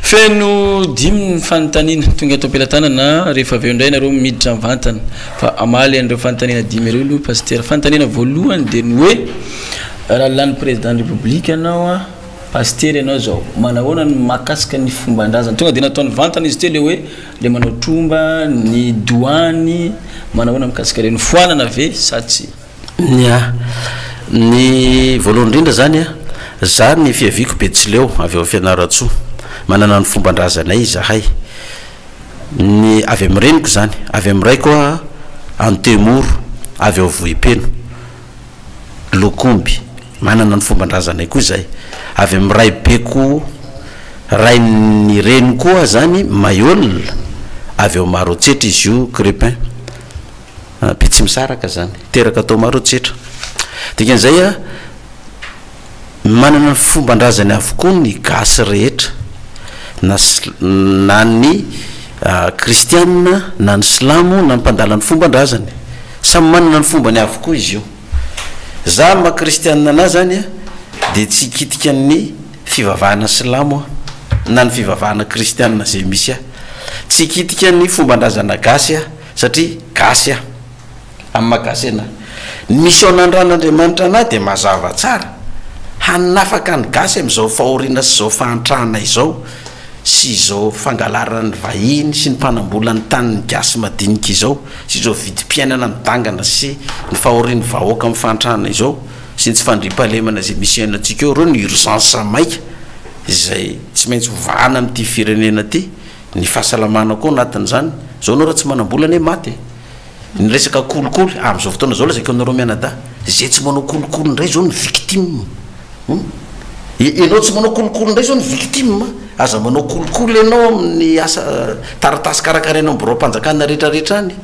feno dimy fanontaniana tonga eto am-pelantanana rehefa aveo indray nareo miditra mivantana fa amaly an'ireo fanontaniana dimy ireo aloha pasteur fanontaniana voalohany de ny hoe raha lany président de république ianao a pasteur ianao zao manahoana ny makasika ny fomban-drazana tonga de nataony vantana izy teo le hoe le manao tromba ny douane manahoana mikasika reny foanana ve sa tsy ny voalohany indrindra zany a za ny fiaviko betsileo avy eo fianaratsoa manana ny fomban-drazanay zahay ny avy amireniko zany avy amiray koa antemoro avy eo vohipeno lokomby manana ny fomban-drazanay koa zay avy amiray beko ray ny reny koa zany Mailhol avy eo marotsetra izy io crépin pitsy misaraka zany teraka atao marotsetra dikan'izay a manana ny fomban-drazany avokoa ny gasy rehetra na ny kristianina na ny silamo na ny mpandala ny fomban-drazany samy manana ny fombany avokoa izy io za ma kristianina na zany a de tsy kitika ny fivavahana silamo na ny fivavahana kristianina zay misy a tsy kitika ny fomban-drazana gasy a satria gasy a amin'ny magasy ana ny mission n'andran'Andriamanitra ana de mazava tsara hanafaka ny gasy am'izao fahoriana sy zao fahantrahana izao sy izao fangalarany vahiny sy ny mpanambolany tany ny gasy madinika izao sy izao vidim-piainana midangana sy ny fahoriany vahoaka amin'ny fahantrahana izao sy ny tsy fandriam-pahalemana zay misy ainantsika eo reo ny urgence maika izay tsy maintsy hovahana amin'ity firenena ty ny fahasalamana koa anatin'izany zao anao raha tsy manambolany maty ny resaka kolokolo am'izao fotoana zao lazaka anareo mianada zay tsy manao kolokolo ndray zao ny victime ianao tsy manao kolokolo ndray zao ny victime aza manao kolokolo ianao amin'ny asa taratasy karakaraina amborao-panjakana rehetrarehetra any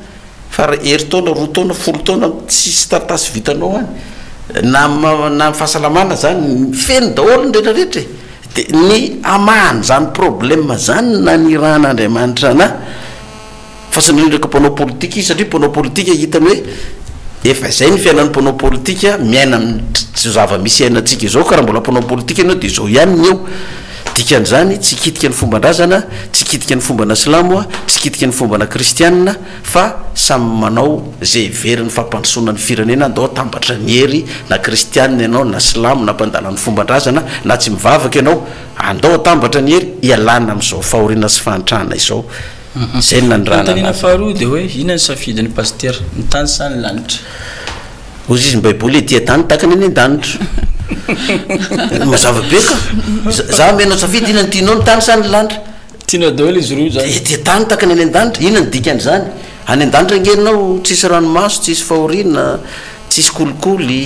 fa hery taona roa taona folo taona tsisy taratasy vitanao any na fahasalamana zany feno daholo ny rehetrarehetra de ny amahany zany problème zany na ny irahan'Andriamanitra ana fa sy ndraiky mpanao politika izy satria mpanao politika hitany hoe efa zay ny fiainan'ny mpanao politika miaina amin'ny zava-misy ainantsika izao ka raha mbola mpanao politika ianao de zao ihany ny eo dikan'izany tsy kitika ny fomban-drazana tsy kitika ny fombana silamo tsy kitika ny fombana kristianina fa samy manao zay very ny fampandrosoana ny firenena andao tambatra ny hery na kristianina ianao na silamo na mpandala ny fomban-drazana na tsy mivavaka ianao andao tambatra ny hery ialana am'izao fahoriana sy fahantrahana izao zay nandrana faharoa de hoe inona ny safidiny pasteur ny tany sa ny lanitra ozy izy mibaiboly tia tany takany any an-danitra mazava be ka za menao safidy inona ny tianao ny tany sa ny lanitra tianao daholo izy roa zany tia tany takany any an-danitra inona ny dikan'izany any an-danitra ngeninao tsisy ranomaso tsisy fahoriana tsisy kolikoly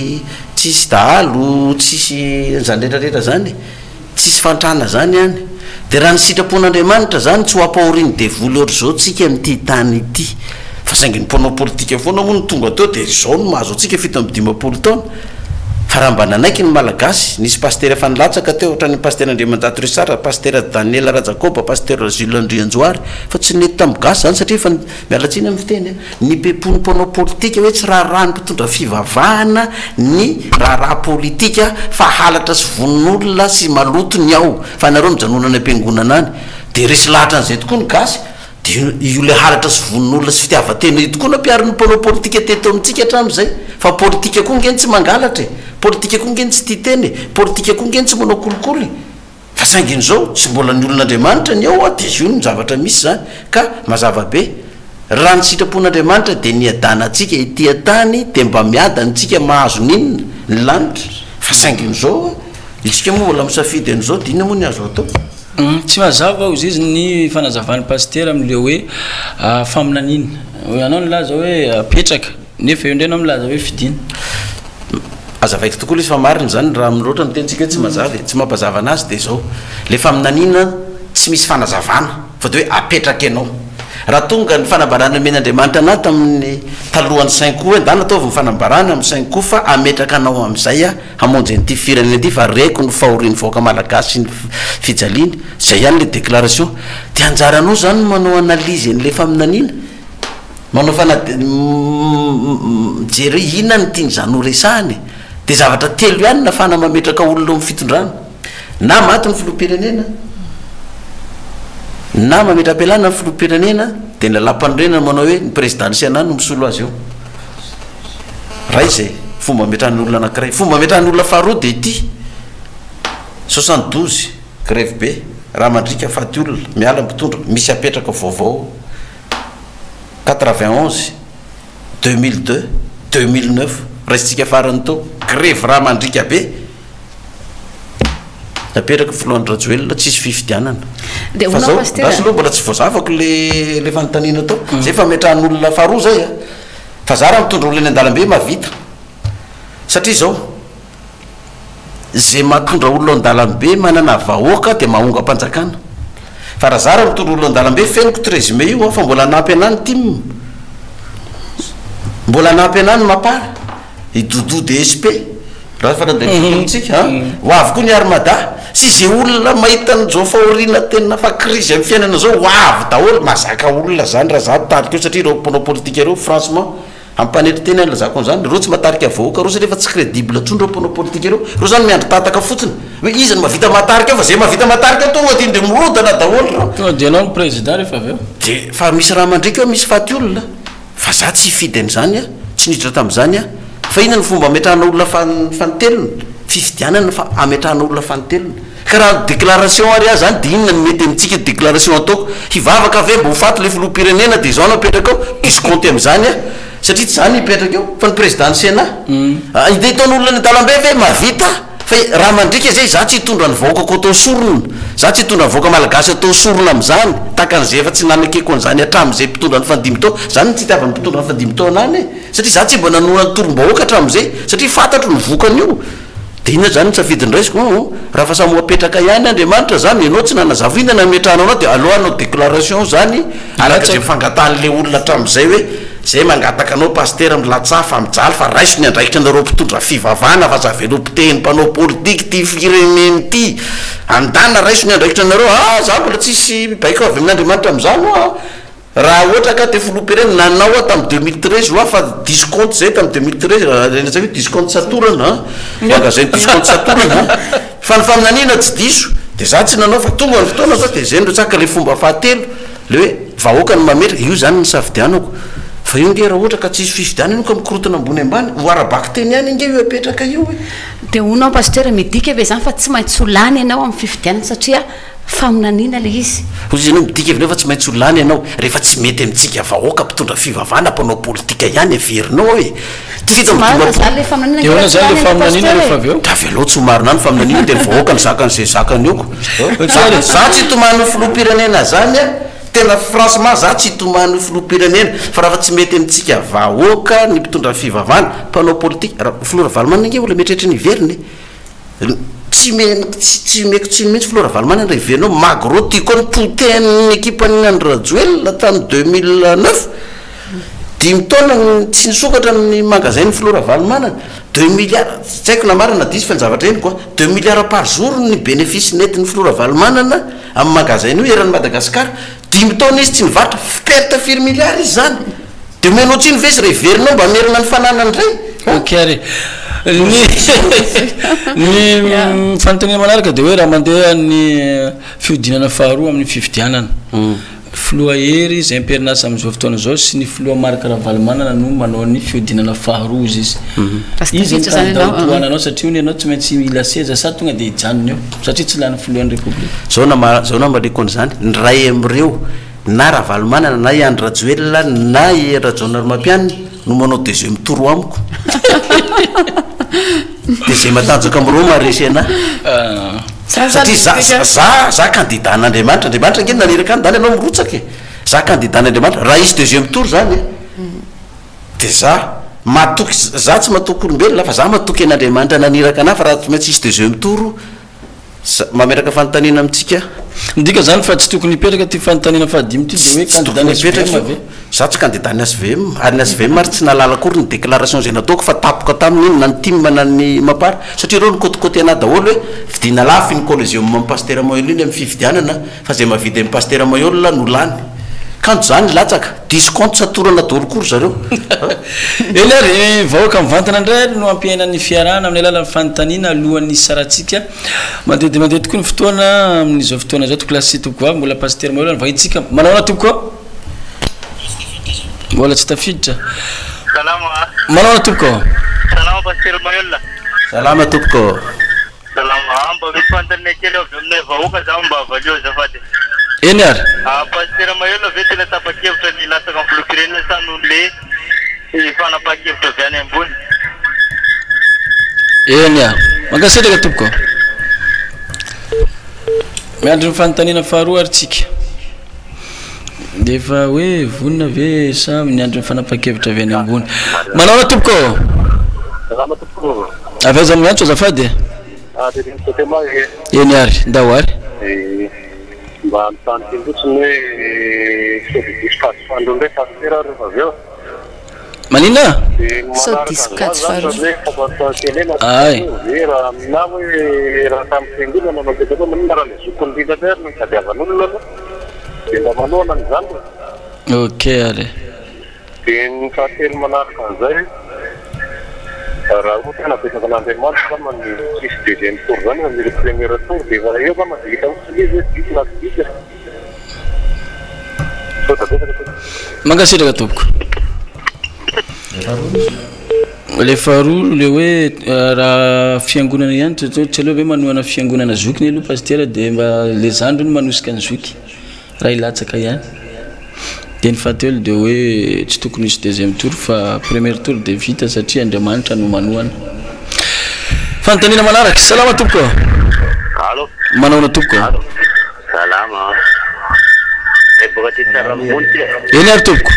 tsisy dahalo tsisy zany rehetrarehetra zany tsisy fantrana zany any de raha ny sitrapon'Andriamanitra zany tsy ho ampahoriny devoly ohatr' zao tsika amin'ity tany ity fa saingy ny mpanao politika foana moa ny tonga teo de zao no mahazo atsika fito amby 10 taona raha mba nanaiky ny malagasy nisy pasteur efa nilatsaka teo ohatrany pasteur Andriamanjato Resara, pasteur Daniel Rajakoba, pasteur Jules Andrianjoary fa tsy nety tamin'ny gasy zany satria efa mialatsiny amin'ny fiteny ny pepony mpanao politika hoe tsy raha ny mpitondra fivavahana ny raha politika fa halatra sy vonon'olona sy maloto ny ao fa nareo mijanona ny ampiangonana any de resy lahatra an'izay tokoa ny gasy io le halatra sy vonon'olona sy fitiavatena io tokoa nampiariny mpanao politika teto amintsika hatramin'izay fa politika koa ngeny tsy mangalatra politika koa ngeny tsy titeny politika koa ngeny tsy manao kolikoly fa sainginy zao tsy mbola ny olon'Andriamanitra ny ao de io ny zavatra misy zany ka mazava be raha ny sitrapon'Andriamanitra de niadanantsika ity tany de mba miadantsika mahazo ninona ny lanitra fa sainginy zao itsika moa mbola misafidy an'izao de inona moa ny azo atao tsy mazava ozy izy ny fanazavan'ny pasteur am'le hoe faminanina anao nilaza hoe apetraka nefa eo indray anao milaza hoe fidina azavaiko tokoa izy fa mariny zany raha miloatra ny tentsika tsy mazava tsy mampazava anazy de zao le faminanina tsy misy fanazavana fa de hoe apetraka ianao raha tonga ny fanambarana men'Andriamanitra ana tamin'ny talohan'ny sainko endana ataovy ny fanambarana amin'ny sainko fa ametraka anao am'izay hamonjy nyity firenena ity fa reko ny fahorian'ny voaka malagasy ny fijaliany zay ihany le déclaration de anjaranao zany manao analyse n'le faminanina manao jery inona ny tiany zany ho resahany de zavatra telo ihany nafana mametraka olona amin'ny fitondrana na maty ny filoham-pirenena na mametra-pialana ny filoham-pirenena de nylalampanorenana manao hoe ny présidentsy anany no misolo azy eo raha izay fomba ametrahany olona anankiray fomba ametrahany olona faharoa de ity 72 grève be raha mandrika faty olona miala mpitondra misy apetraka vaovao 91 2002 2009 raisitsika farany tao grève raha mandrika be napetraka filohan'ny rajoelona tsisy fifidianana de fa zao mbola tsy voazavako le fanontaniana tao zay fa metrahan'olona faharoa zay fa za raha mitondra olona eny an-dalambe mavita satria zao zay matondra olona an-dalambe manana vahoaka de mahonga mpanjakana fa raha za raha mitondra olona an-dalambe feniko 13 mai io fa mbola nampy anany tim mbola nampy anany mapara idodo de SP raha fanandatsika ho avy koa ny armada sy zay olona mahita nyzao fahoriana tena fa crise amin'ny fiainana zao ho avy daholo mazaka olona zany raha za tarika eo satria reo mpanao politika reo franchement ampanetry teny any lazako an'izany reo tsy matarika vahoaka reo satria fa tsy crédible atsony reo mpanao politika reo zany miandry tataka fotsiny hoe izy ny mavita matarika eo fa zay mavita matarika tonga ty de mirodana daholo tonga de anao ny président rehefa avy eo de fa misy raha mandrika eo misy faty olona fa za tsy hifidy an'izany tsy niditra tamin'izany fa inona ny fomba ametrahana olona fanotelona fifidianana fa ametrahana olona fanotelona ka raha déclaration ary zany de inona ny mety amintsika déclaration ataoko hivavaka ave mba ho faty le filoham-pirenena de zao napetraka ao discompte am'izany satria tsy zany hipetraka eo fa ny président ny sénat ide itaon'olona ny dalambe ve mavita fa raha mandrika zay za tsy hitondra ny vahoaka atao sorona za tsy hitondra ny vahoaka malagasy atao sorona am'izany takan'izay efa tsy nanakeko an'izany hatramin'izay mpitondra ny fandimy tao zany tsy itiavany mpitondra ny fandimy tao anany satria za tsy mba nanona ny torom-bahoaka hatramin'izay satria fantatro ny vokan'io de inona zany nsafidin'raisiko raha fa samy apetraka ihany Andriamanitra zany ianao tsy nanazavo inona nametrahanao anao de aloha anao déclaration zany araka zay mifangatan'le olona hatramin'izay hoe zay mangataka anao pasteur milatsafa mijaly fa raiso ny andraikitra anareo mpitondra fivavahana fa zavelopitehny mpanao politika ty fireneny ty andana raiso ny andraikitra anareo za mbola tsisy baiko avy amin'Andriamanitra am'izany raha ohatra ka te filoham-pirenena nanao tamin'ny 2013 fa discompte zay tamin'ny 2013 hoe discompte satorana aga zay discompte satorana fa ny faminanina tsy diso de za tsy nanao fa tonga ny fotoana fa de zay ndro tsaka le fomba fahatelo le hoe vahoaka ny mametraka io zany ny safidianako fa io nge raha ohatra ka tsisy fifidianana io ka mikorotana ambony ambany ho arabaky teny ihany nge io apetraka io de honao pasteur midika ve zany fa tsy maintsy olany ianao amin'ny fifidianana satria faminanina le izy ozy ianao midika avinao fa tsy maintsy olany ianao rehefa tsy mety amintsika vahoaka mpitondra fivavahana mpanao politika ihany averinao hoe eona zany le faminanina rehefa avy eo davelao tsy homarinany faminanina de ny vahoaka ny zakany zay zakany eoko za tsy hitomany filoham-pirenena zany tena franchement za tsy hitomany filoham-pirenena fa raha fa tsy mety amintsika vahoaka ny mpitondra fivavahana mpanao politika raha filora valomana nge ola mieritrehitra ny iveriny tsy meko tsy mihitsy filora valomana raha iverinao magro ty koa ny poten'ny équipe ny Andry Rajoelina tamy 2009 dimy taona tsy nisokatra amin'ny magasin ny flora valomanana 2 milliards tsy haiko na marina disy fa ny zavatra eny koa 2 milliards par jour ny bénéfice nety ny flora valomanana amin'ny magasin io eran'ny Madagasikara 10 taona izy tsy nivatra perte 4 milliards izy zany de menao tsy nivesy re verinao mba merina ny fananany ray ok ary ny fanontaniana manaraka de hoe raha mandeha ny fiodinana faharoa amin'ny fifidianana filoha hery izay ampierinasa amin'izao fotoana zao sy ny filoha marika raha valomanana no manao ny fiodinana faharoa izy izy toananao satria ony ianao tsy maintsy mila seza sa tonga de hijanona eo satria tsy lany filohan'ny république zao na malekony zany ny ray am'ireo na raha valomanana na Iandry Rajoelina na Rajaona Romampianina no manao deuxième tour amiko de zay matanjaka am'ireo maresy anahy satria za candidat an'Andriamanitra nge naniraka any zany anao mirotsaka za candidat an'Andriamanitra raha izy deuxième tour zany de za matoky za tsy matoky olombelona fa za matoky an'Andriamanitra naniraka anahy fa raha tsy maintsy izy deuxième tour mameraka fanontaniana amitsika ndika zany fa tsy tokony hipetraka ty fanontaniana fahadimy ty de hoe candidat nipetraka za tsy candidat ny SVM ary ny SVM mary tsy nalala akory ny déclaration zay nataoko fa tapoka tamin'iny na ny tim na ny mapara satria reo nikotikôty ana daholo hoe vidina lafy ny collégium amin'ny Pasteur Mailhol iny amin'ny fifidianana fa zay mavidy amin'ny Pasteur Mailhol no lany kanto zany latsaka discompte satorana daholokory zareo eny ary vahoaka mivantana indray no ampiainan'ny fiarahana amin'ny alalan'ny fanontaniana alohan'ny saratsika mandeha tokoa ny fotoana amin'izao fotoana zao tokolasy toko avy mbola Pasteur Mailhol vahitsika manaona toko mbola tsy tafiditra manaona toko salama Pasteur Mailhol salama toko salama mba mifantana kely avy aminay vahoaka za mba avalio azafady eny ary Pasteur Mailhol ve tena tapa-kevitra ny lataka amin'ny filokirenina sa noho le fanapa-kevitra avy any ambony eny ary mangasetraka tompoko miandry ny fanontaniana faharoa ary tsika de efa hoe vonina ve sa miandry ny fanapa-kevitra avy any ambony manao tompoko salama tompoko avy aiza miantso azafady eny ary ndao ary mba mitany tendrotsiny hoe sodisikaty fandro ndray Pasteur rehefa avy eo manina sodisikaty fandro ay raha amina hoe raha tamin'ny fiangonana manodidana manina raha le zokony litaterna ny tadiavan'olona de mba manoana n'izany ok ary de ny fahatelo manaraka an'izay raha ohatra tena betsaka an'Andriamanitra zany ny sisy deuxième tour zany amin'ny premier tour de efa eo zany de hita mitsy izy disy na disy mangasetraka tompoko le faharoa le hoe raha fiangonana ihany tsy aloha hoe manoana fiangonana zokiny aloha Pasteur de mba le zandro no manosika ny zoky raha ilatsaka ihany de ny fahatelo de hoe tsy tokony misy deuxième tour fa premier tour de vita satria Andriamanitra no manoana fanontaniana manaraka salama tompoko allo manaona tompoko salama boka ty tsara mony eny ary tompoko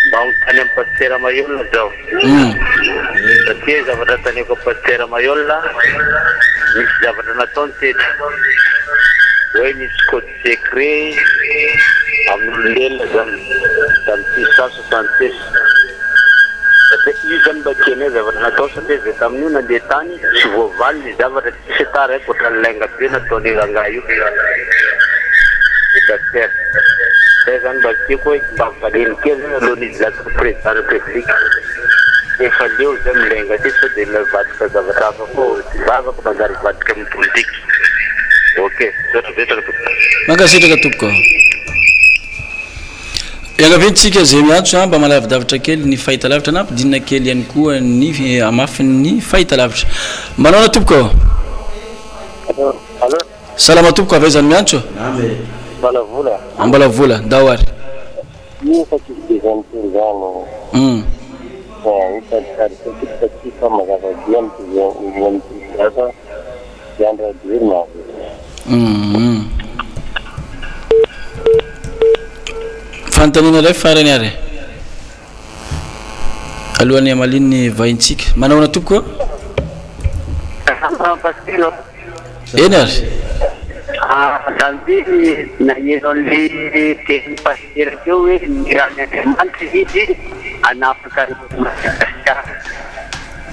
mba mitany amin'ny Pasteur Mailhol zao satria zavatra taneko Pasteur Mailhol misy zavatra nataony tety hoe misy code secret amin'olombelona zany tamin'ny 666 satria io zany mba tianay zavatra natao satria zay tamin'io nandeha tany tsy voavaly ny zavatra tsisy tara koatra ny lainga be nataony rangahy io Pasteur zay zany mba tiako hoe mba valeny kely zany alohan'izy lataka président république efa leo zay milainga ty sao de mivadika zavatra hafa koa vavaka manjary vadika amin'ny politique ok mangasetraka tompoko iangaventsika zay miantso mba malavidavitra kely ny fahitalavitra na ampidinina kely ihany koa ny amafin'ny fahitalavitra manao tompoko salama tompoko avy aizany miantso ambala vola ndao ary fanontaniana ray farany ary alohan'ny amalin'ny vahintsika manaona tompoko eny ary Sampai na yero le teknik pasir tu, ni ramai teman sih. anafaka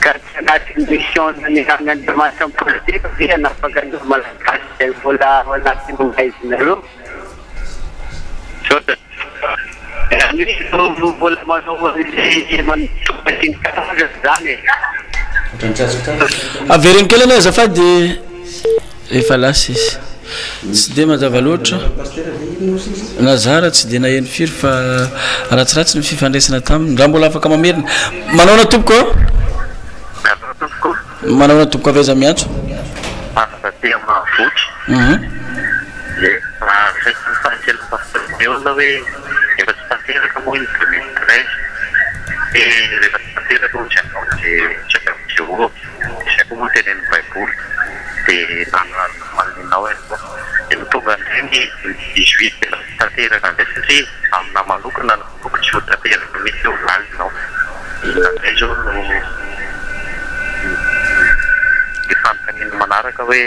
ka tsy anatin'ny mission nandehan'Andriamanitra politika dia anafaka ny malagasy mbola ao anatin'ny maizina mbola manao manotopatiny karazana zany averiny kely aloha azafady efa lasa izy tsy de mazava loatra nazara tsy de naheno firy fa ratsiratsy ny fifandraisana taminy raha mbola afaka mamerina manao na tompoko manao na tompoko avaiza miantso efa tsy tanteraka moa ny 2013 rehefa tsy tanteraka moa tsy anao tsy akaviteo isaiko moa teneny baiboly dia nanalinao dia mitonga ndreny 18 efa tsy tanteraka nday satria amina manokana noko tsy ho tanteraka mihitsy eo valinao inandray zao no ifanokaniny manaraka hoe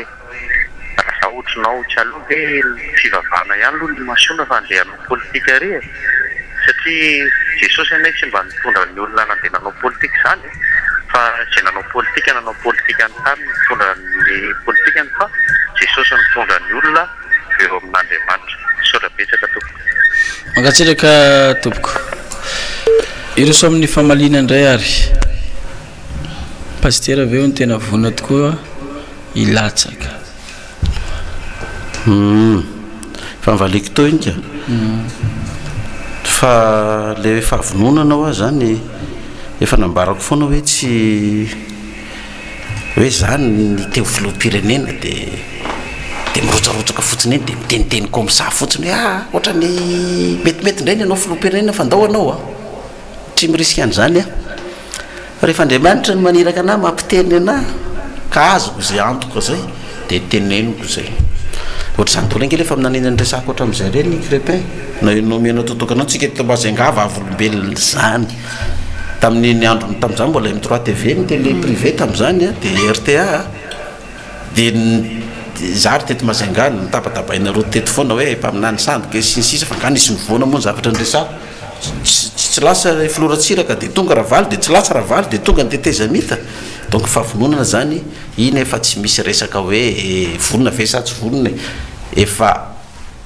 raha ohatrinao tsy aloha hoe fivavahana ihany aloha ny masona fa andeha hanao politika ary satria Jesosy anay tsy mba nitondra ny olona nandeha nanao politika izany fa izay nanao politika ny tany nitondra ny politikany fa Jesosy nitondra ny olona eo amin'Andriamanitra saotra betsaka tompoko mangatsiraka tompoko ireo so amin'ny famalina indray ary pasteur aveo ny tena vonina tokoa ilatsaka fa mivaliko to inika fa le fahavononana ao zany efa nambarako foana hoe tsy hoe zany ny teo filoham-pirenena de mirotsarotsaka fotsiny eny de miteniteny comme ça fotsiny hoe ohatra ny metimety indray ny anao filoham-pirenena fandao anao tsy mirisika an'izany rehefa Andriamanitra ny maniraka anahy mampiteny anahy ka azoko zay antoko zay de teneniko zay ohatr'izany tola nkely efa minanena ny resaka ohatra amin'izay reny crépin nomena totokanao tsika tomazaingava avolombelona zany tamin'ny androny tamin'izany mbola M3 TV ny télé privé tamin'izany de RTA de zary teto mazaingana nitabatavaina roa teto foana hoe mpaminany sandoka sinsisa fa nga nisy nivoana moa ny zavatra ny resaka tsy lasa filoratsiraka de tonga ravaly de tsy lasa ravaly de tonga ny tetezamita donc fahavononana zany iny efa tsy misy resaka hoe vonona ve sa tsy vonona efa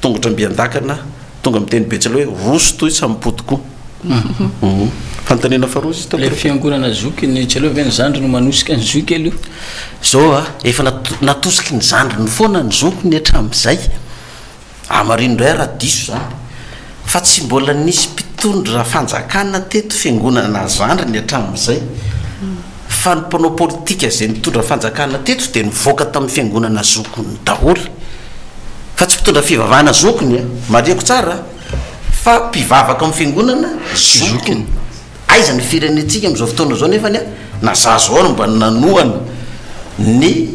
tongotra mbiandakana tonga miteny betsala hoe roso toy tsy ampodiko fantanena farozy le fiangonana zoky ny tsy aloha ve ny zandry no manosika ny zoky aloha zao efa natosiky ny zandry ny foana ny zoky ny hatramin'izay amarino ndray raha diso zany fa tsy mbola nisy mpitondra fanjakana teto fiangonana zandry ny hatramin'izay fa ny mpanao politika zay nitondra fanjakana teto de nivoaka tamin'ny fiangonana zokony daholo fa tsy mpitondra fivavahana zokony mariako tsara fa mpivavaka amin'ny fiangonana zokony aiza ny firenetsika amin'izao fotoana zao nefany nazazo ao no mba nanoana ny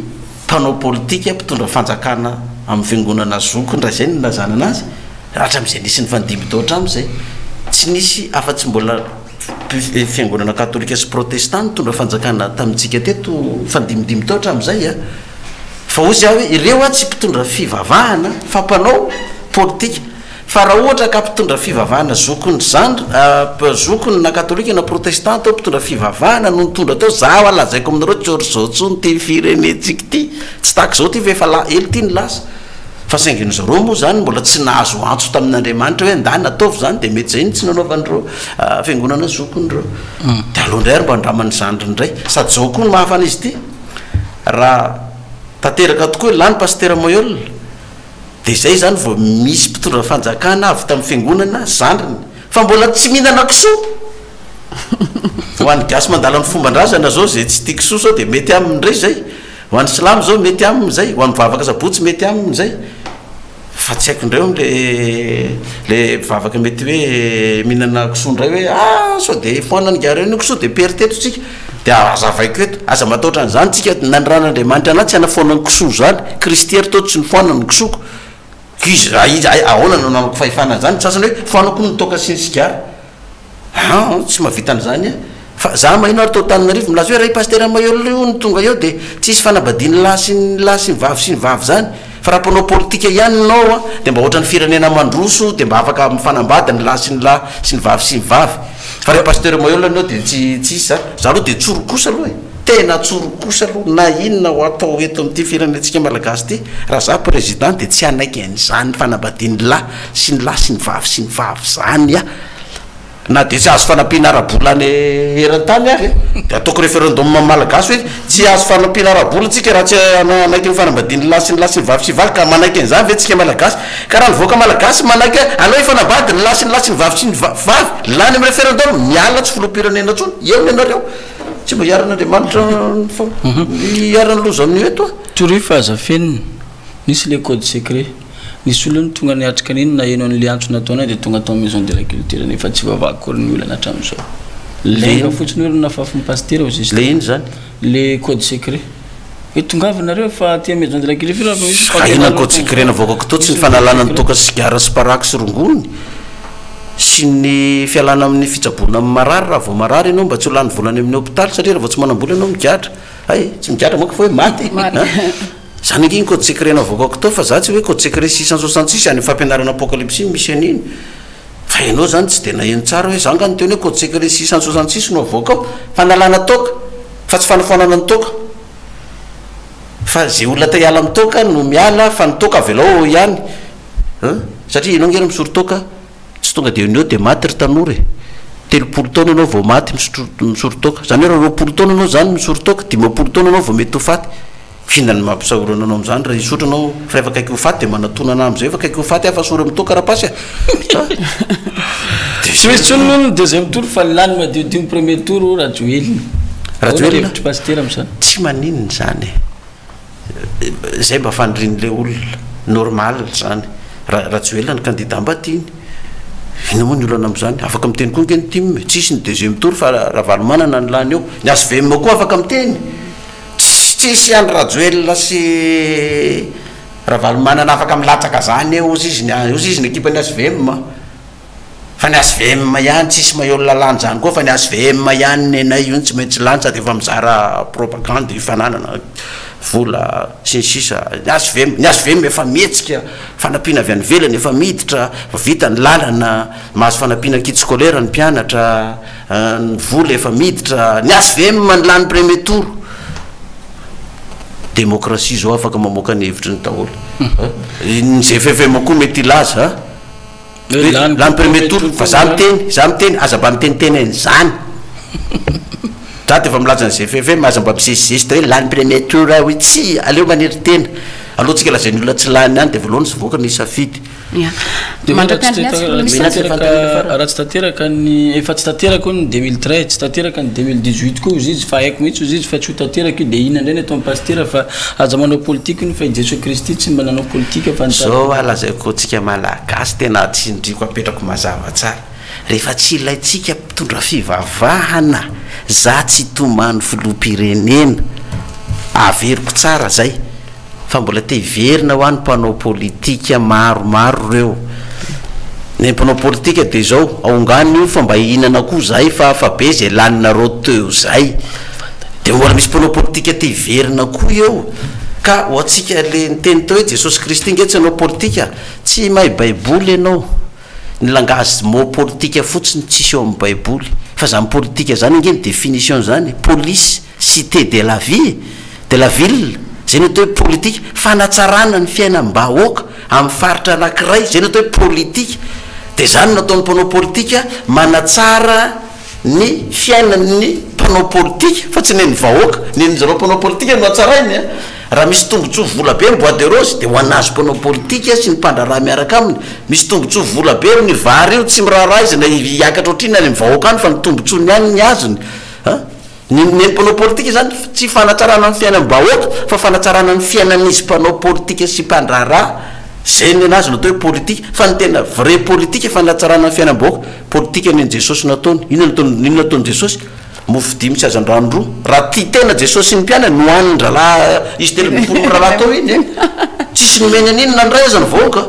mpanao politika mpitondra fanjakana amin'ny fiangonana zokony raha zay ny nazana anazy hatram'izay nisy ny fandimby tao hatram'izay tsy nisy afa-tsy mbola fiangonana katolika sy protestant tondra fanjakana tamintsika teto fandimidimy tao hatram'izay fa ozy aho hoe ireo tsy mpitondra fivavahana fa mpanao politika fa raha ohatra ka mpitondra fivavahana zokony zandry zokony na katolika na protestant ao mpitondra fivavahana no nitondra tao zaho alazaiko aminareo tsy ory zao tsony ty firenetsika ty tsy taky zao ty fa efa ely ty ny lasa fa sainginy zareo moa zany mbola tsy nahazo antso tamin'Andriamanitra hoe ndany ataovy zany de mety zay ny tsy nanaovan'ireo fiangonana zokonyireo de aloha ndray ary mba andramany zandry ndray sady zao koa ny mahafana izy ty raha tanteraka tokoa lany Pasteur Mailhol de zay zany vao misy mpitondra fanjakana avy tamin'ny fiangonana zandriny fa mbola tsy mihinana kisoa ho an'ny gasy mandala ny fomban-drazana zao zay tsy tia kisoa sao de mety amindray zay ho an'ny silamo zao mety amin'izay ho an'ny mivavaka sabotsy mety amin'izay fa tsy haiko indray le mivavaka mety hoe mihinana kisoa ndray hoe sao de foanany gareny kisoa de peritetrotsika de azavaiko eto aza mataotra an'izany tsika nanran'Andriamanitra anaty tsy anafoanany kisoa zany kristiera tao tsy ny foanany kisoako izy ahoana nananako fahefana zany sasany hoe foanako nitoka sy ny sigara tsy mahavita an'izany fa za mahino ary tao Tananarivo milaza hoe raha i Pasteur Mailhol io ny tonga eo de tsisy fanabadiany lahy sy ny vavy zany fa raha mpanao politika ihany nao de mba ohatra ny firenena mandroso de mba afaka mifanambady ny lahy sy ny vavy fa re Pasteur Mailhol anao dia tsy za aloha dia tsorokosa aloha tena tsorokosa aloha na inona ho atao eto amin'ity firenentsika malagasy ty raha za président dia tsy anaiky an'izany fanambadiany lahy sy ny lahy sy ny vavy zany na dia tsy azo fanampiana ara-bolany eran-tany ary dia ataoko référendum malagasy hoe tsy azo fanampiana ara-bola tsika raha tsy anaiky ny fanambadiany lahy sy ny vavy sy valy ka manaiky an'izany ve tsika malagasy ka raha nivoaka malagasy manaiky anao hifanambady ny lahy sy ny vavy sy ny vavy lany amin'ny référendum miala tsy filoham-pirenena tsony eo ny anareo tsy mba hiaran'Andriamanitra hiarany loza amin'io eto toroy fa azafenina nisy le code secret nisy olona tonga niatrika an'iny na eno an'le antso nataona dia tonga atao maison de la culture nefa tsy vavaky kory ny olana hatramin'izao lenga fotsiny olona nafafin'ny pasteur ao zay le iny zany le code secret hoe tongavanareo fa aty maison de la culture inona code secret navoakako to tsy ny fanalana ny toka sigara sy paraky sy rongony sy ny fialana amin'ny fitsaboana amin'ny marary raha vao marary ianao mba tsy ho lany volany amin'ny hôpitaly satria raha vao tsy manambola ianao migatra tsy migatra moka fa hoe maty zany iny code secret navoakako to fa za tsy hoe code secret 666 any fampianarana Apokalypsy Mission iny fa ianao zany tsy dia naheno tsara hoe zanga ny teny hoe code secret 666 no avoakao fanalana toka fa tsy fanafonana ny toka fa zay olona ta hiala amin'ny toka no miala fa ny toka avy alao ihany satria ianao ngena misoro toka tsy tonga dia eo dia maty ry tanora 30 taona anao vao maty misoro toka zany hoe raha 20 taona anao zany misoro toka 10 taona anao vao mety ho faty fihinany mampisahorana anao amin'izany raha isotro anao fa efa kaiky ho faty dia manatona ana amin'izay efa kaiky ho faty afa sory amin'ny toka raha-pasy tsy misy tsony moa deuxième tour fa lany madiodio premier tour rajoelina pasteur amin'izany tsy maninona zany zay mba fanirian'le olona normal zany rajoelina ny candidat mba tiany ina moa ny olana amin'izany afaka miteny koa ngeny tim tsisy ny deuxième tour fa raha valomanana ny lany eo ny azo vemma koa afaka miteny tsisy any rajoelina sy raha valomanana afaka milatsaka zany eo ozy izy ny ekipa ny azo vemma fa ny azo vemma ihany tsisy Mailhol lalany zany koa fa ny azo vemma ihany nenay io tsy maintsy lany sady efa mizara propagande ifananana vola sy ny sisa ny azo vemma efa mihetsika fanampiana avy any velany efa miditra vita ny lalana mahazo fanampiana kit scolaire ny mpianatra ny vola efa miditra ny azo vemma ny lany premier tour démocratie zao afaka mamoaka ny hevitry ny daholo ny GFFM koa mety ilaza lany premier tour fa za miteny aza mba miteniteny an'izany za dia efa milaza ny GFFM aza mba misesizesitra hoe lany premier tour hoe tsy aleo maniry tena alohantsika lazainy olona tsy lany any dia voalohany sy voaka ny safidy raha tsy tateraka ny efa tsy tateraka ny 2013 tsy tateraka ny 2018 koa izy fa haiko mihitsy izy fa tsy ho tateraka io dia ina indray ny atao pasteur fa aza manao politika ny fa i Jesos Kristy tsy mba nanao politika fa zao alazaiko tsika malagasy tena tsy indriko apetrako mazava tsara rehefa tsy ilayntsika mpitondra fivavahana za tsy tomany filoham-pirenena averiko tsara zay fa mbola te hiverina ho any mpanao politika maromaro reo ny mpanao politika dia zao aongany io fa mba hihinana koa zay fa be zay laninareo teo zay dia mbola misy mpanao politika te hiverina koa eo ka ho atsika le nyteny teo hoe Jesosy Kristy nge tsy anao politika tsy mahay baiboly ianao ny langage mot politika fotsiny tsisy eo amin'ny baiboly fa zany politika zany nge ny définition zany police cité de la vie de la ville zay ny atao hoe politika fanatsarana ny fiainam-bahoaka amin'ny faritra anankiray zay ny atao hoe politika dia zany nataon'ny mpanao politika manatsara ny fiainan'ny mpanao politika fa tsy neny vahoaka nen'zareo mpanao politika no atsarainy raha misy tombontsoa vola be ny bois de rose dia ho anazy mpanao politika sy ny mpandraraha miaraka aminy misy tombontsoa vola be ny vary io tsy miraharaha izy na hiakatra ohatriny any vahoaka any fa ny tombontsoany any ny azony ny mpanao politika zany tsy fanatsarana ny fiainam-bahoaka fa fanatsarana ny fiainan'izy mpanao politika sy mpandraraha zay ny anazy no atao hoe politika fa ny tena vrai politika fanatsarana ny fiainam-bahoaka politika ny Jesosy nataony inona nataony Jesosy mofo dimy tsy azan-drano roa raha tia tena Jesosy ny mpiana no haniny dralahy izy telo rahalahy tao iny tsisy nomeny an'inona ndray aza ny vahoaka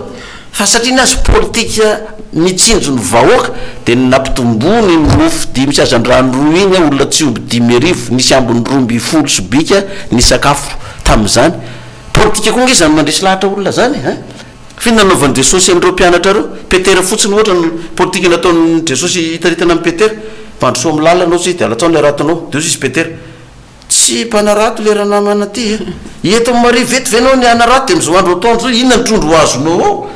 fa satria ny azy politika mitsinjo ny vahoaka dia nampitombony mofo dimy tsy azan-drano roa iny olona tsy omby 10,000 nisy ambony 12 sobika ny sakafo tamin'izany politika koa nge zany mandresy lahatra olona zany finanaovan'i Jesosy an'ireo mpianatra reo petera fotsiny ohatra ny politika nataon'ny Jesosy hitaritana amin'ny petera mpandrosoa amin'ny lalana ohatsy dia alatsao le ratonao dia ozy izy petera tsy mpanarato le ranamana aty eto mari vety venao ny anarato dia mizao andro ataondro zao inona nytrondro azonao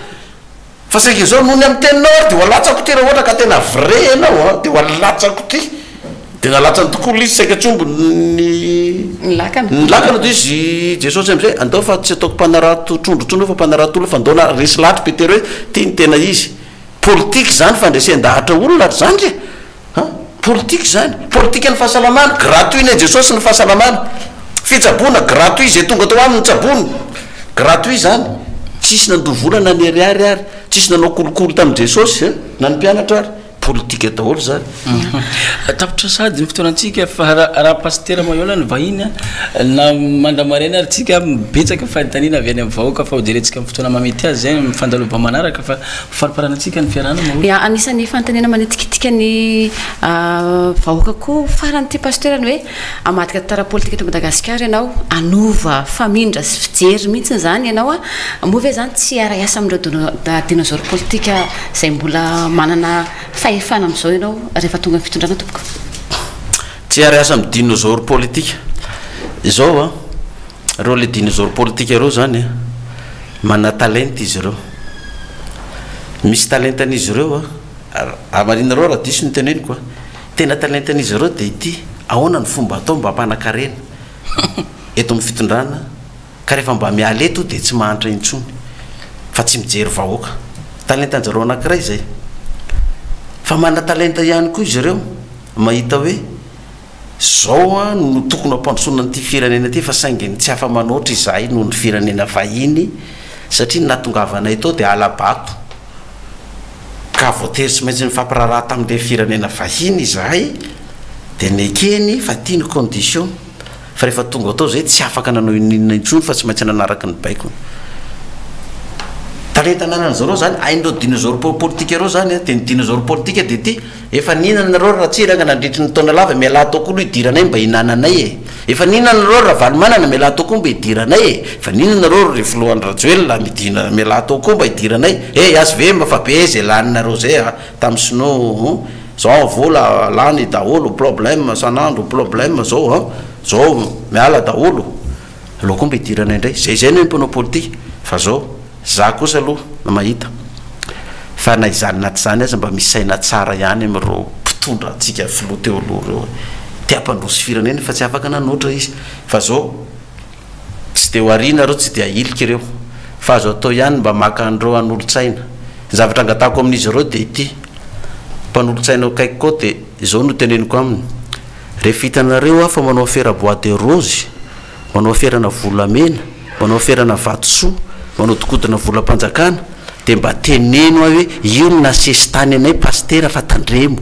fa saika zao nohony amin'ny teninao ary dia hoalatsako ty raha ohatra ka tena vrai ianao a dia hoalatsako ty dia nalatsany tokoa izy saika tsombo ny lakana dia izy jesosy am'izay andao fa tsy ataoko mpanarato trondrotrondro fa mpanarato olona fa ndaona resy latry petera hoe ty ny tena izy politika zany fandresen-dahatra olona ary zany re politika zany politika ny fahasalamana gratuit ny jesosy ny fahasalamana fitsaboana gratuit zay tonga atao aminy tsabony gratuit zany tsisy nandovolana ny ariary ary tsisy nanao kolokolo tamin'i jesosy na ny mpianatra ary politika daholo zany tapitra sady ny fotoanantsika fa raha Pasteur Mailhol ny vahiny na mandamaraina ary tsika mibetsaka fanontaniana avy any amin'ny vahoaka fa hojerentsika amin'ny fotoana mamety azy zay mifandalova manaraka fa fariparanantsika ny fiarahana Mailhol anisan'ny fanontaniana manetikitika ny vahoaka koa farany ty Pasteur ny hoe amadika tara politika eto Madagasikara ianao anova famindra sy fijery mihitsy zany ianao a moa ve zany tsy ara-iasa amin'ireo dinosaure politika zay mbola manana fahefana amin'izao ianao rehefa tonga ny fitondrana tompoko tsy ara-iasa amin'ny dinosaure politika izao a reo le dinosaure politika reo zany mana talenta izy ireo misy talentan'izy ireo amarina reo raha diso ny teneniko tena talentan'izy ireo dia ity ahoana ny fomba atao mba hampanakarena eto amin'ny fitondrana ka rehefa mba miala eto dia tsy mahantra intsony fa tsy mijery vahoaka talentan'izareo anankiray zay fa mana talenta ihany koa izy ireo mahita hoe zao a no tokony hampandrosoana nyity firenena ty fa sainginy tsy hafa manoatra izahay noho ny firenena vahiny satria natongavanay tao dia alabato ka voatery sy maintsy mifampiraharaha tamin'le firenena vahiny izahay dia nekeny fa tia ny condition fa rehefa tonga atao zay tsy afaka nanao ininona intsony fa tsy maintsy nanaraka ny baiko talenta nanan'zareo zany haindreo dinosaure politika reo zany dia ny dinosaure politika dia ty efa ninana nareo raha tsiraka nandritry ny taona lava miala ataoko loha hidiranay mba hinananay efa ninana nareo raha valomanana miala ataoko mba hidiranay efa ninana nareo re filohan'ny rajoelona midina miala ataoko mba hidiranay azy ve mafa be zay laninareo zay tamin'ny sino zao vola lany daholo problème sanandro problème zao zao miala daholo aloha koa mba hidiranay indray zay no mpanao politika fa zao za kosa aloha na mahita fa na izany naty zany aza mba misy saina tsara ihany am'ireo mpitondra atsika filoha teo aloha reo tiampandrosy firenena fa tsy afaka nanoatra izy fa zao tsy de ho arina reo tsy de ahilika ireo fa azo atao ihany mba maka andreo an'olotsaina ny zavatra angatako amin'izy ireo dia ity mpanolotsaina kaiky koa dia izao no teneniko aminy rehefa hitanareo fa manao afera bois de rose manao aferana volamena manao aferana vatosoa manao tokotina volam-panjakana dia mba teneno hoe io no nasesy tany anay Pasteur fa tandremo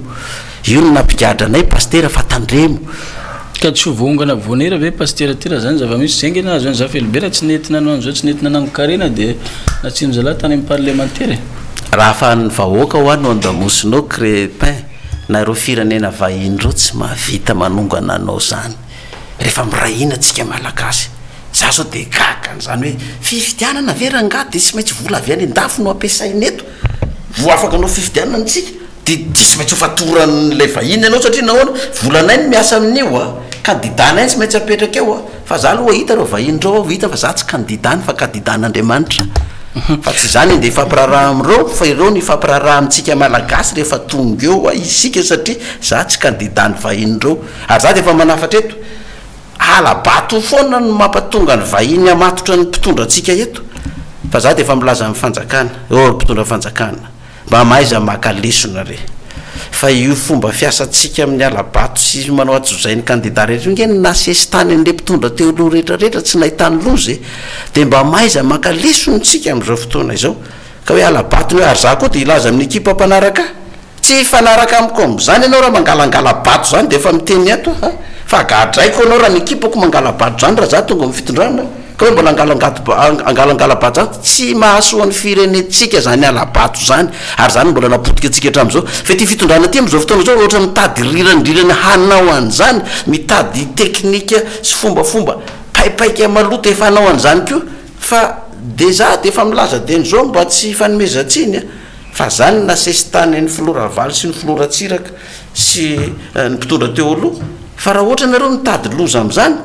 io no nampigadra anay Pasteur fa tandremo ka tsy voongana vonera ve Pasteur ty raha zany zava-misy zengeny azo any za felibera tsy nentina no an'izao tsy nentina nangokarena dia natsino zalahy tany amin'ny parlementaire raha afahan'ny vahoaka ho any no andamosinao crépin na ireo firenena vahiny reo tsy mahavita manongana anao zany rehefa mirahina antsika malagasy za zao dia gagan'zany hoe fifidianana ve ranga dia tsy maintsy vola avy any an-dafo no ampiasainy eto vo afaka anao fifidianana antsika dia tsy maintsy hofatoran'lay vahiny ianao satria nahoana volanay ny miasa amin'io kandidanay tsy maintsy apetraka eo fa za aloha hita reo vahiny reo aho hita fa za tsy kandidany fa kandidan'Andriamanitra fa tsy zany dia ifampiraharaha am'ireo fa ireo ny ifampiraharaha amintsika malagasy rehefa tonga eo isika satria za tsy kandidany vahiny reo ary za dia efa manafatra eto alabato foana no mampatonga ny vahiny amatotra ny mpitondra antsika eto fa za dia efa milaza amin'ny fanjakana mpitondra fanjakana mba mahaiza maka lesona re fa io fomba fiasantsika amin'ny alabato sy manao atsozainy kandida rehetra ingeny nasesy tany an'le mpitondra teo aloha rehetrarehetra tsy nahitany lozy dia mba mahaiza maka lesontsika amin'izao fotoana izao ka hoe alabato ny hoe ary za koa dia ilaza amin'ny ekipa mpanaraka tsy fanaraka amiko am'zany ianao raha mangalangalabato zany dia efa miteny ato fa gadraiko anao raha ny ekipako mangalabato zany raha za tonga mifitondrana ka hoe mbola angalangalabato zany tsy mahasoan'ny firenetsika zany alabato zany ary zany mbola napotika atsika hatramin'izao fa ty fitondrana ty am'izao fotoana zao ohatra mitady rirandrirana hanao an'izany mitady teknika sy fombafomba paipaika maloto efa hanao an'izany koa fa de za dia efa milaza deny zao mba tsy fanomezantsiny fa zany nasesy tany ny filoravalo sy ny filoratsiraka sy ny mpitondra teo aloha fa raha ohatra nareo nitady loza am'izany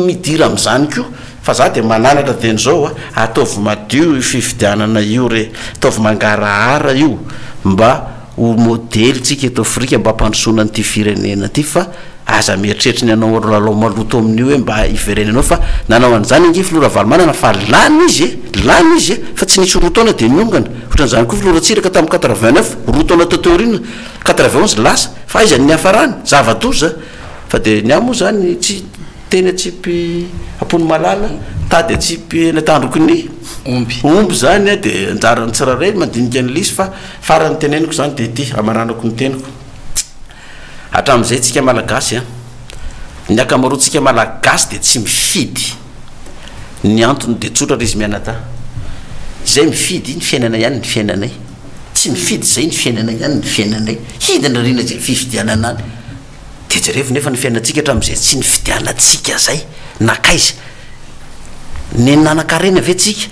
midira am'izany ko fa za de mananatra dian'izao ataovy madio fifidianana io re ataovy mangarahara io mba ho modely tsika eto Afrika mba hampandrosoana n'ity firenena ty fa aza mieritreritra ny anao lalao maloto amin'io hoe mba iverenenao fa nanao an'izany nge filora valomanana fa lany izy fa tsy nisy rotaona de niongana ohatran'izany koa filoratsiraka tamin'ny 89 rotaona tateorina 91 lasa fa aiza ny hafarany zava-doza fa de ny amo zany tsy teny atsipy apony malala tady atsipy natandroko ny omby zany de anjarany tsiraray mandinika ny lisy fa farany teneniko zany de ty amaranako ny teniko hatramin'izay tsika malagasy ny akamaroantsika malagasy de tsy mifidy ny antony de tsotra izy mianata zay mifidy ny fiainana ihany ny fiainanay tsy mifidy zay ny fiainana ihany ny fiainanay hidina rina zay fifidianana any de jerevy nefa ny fiainantsika hatramin'izay tsy ny fidianatsika zay nakaiza ny nanakarena ve tsika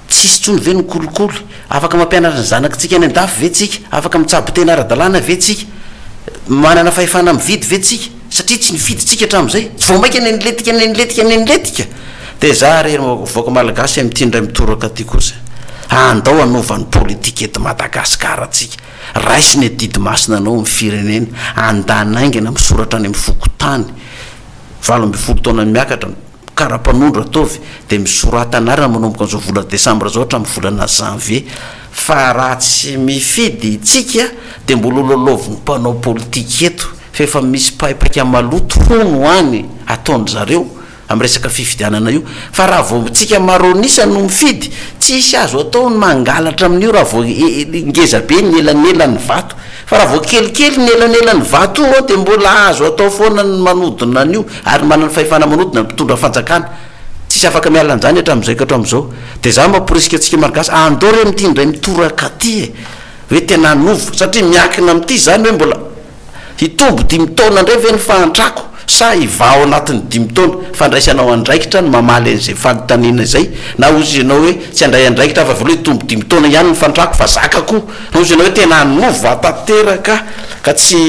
tsisy tsony ve ny kolikoly afaka mampianatra ny zanakitsika any andafy ve tsika afaka mitsabo tena ara-dalàna ve tsika manana fahefana mividy ve tsika satria tsy nifidy tsika hatramin'izay tsy vao maika nletika de za re voaka malagasy am'tindray mitoraka ty kosa andao anaovan'ny politika eto Madagasikara tsika raisiny didy masina anao ny firenena andanaingana misoratra any amin'ny fokotany 20 taona miakatra karapanondro ataovy de misoratanarina manomboka an'izao vola desambra zao hatramin'ny volana janvier fa raha tsy mifidy tsika de mbola lololoviny mpanao politika eto fa efa misy paipaka maloto hono any ataony zareo amin'ny resaka fifidianana io fa raha vao tsika maronisa no mifidy tsisy azo atao ny mangalatra amin'io raha vao ngeza be ny elanelany vato fa raha vao kelikely ny elanelany vato io de mbola azo atao foana ny manodina an'io ary manana fahefana manodina ny mpitondra fanjakana tsisy afaka mialan'izany hatramin'izay ka hatramin'izao de za mamporisika atsika malagasy andao re am'ty ndray mitoraka ty hoe tena novo satria miakina am'ty zany hoe mbola hitombo 5 taona ndray ve ny fahantrako sa iva ao anatin'ny 5 taona fandraisanao andraikitra ny mamaly an'izay fanontaniana zay na ozy ianao hoe tsy andray andraikitra fa voaloha hitombo 5 taona ihany ny fantrako fa zakako na ozy ianao hoe tena novo atateraka ka tsy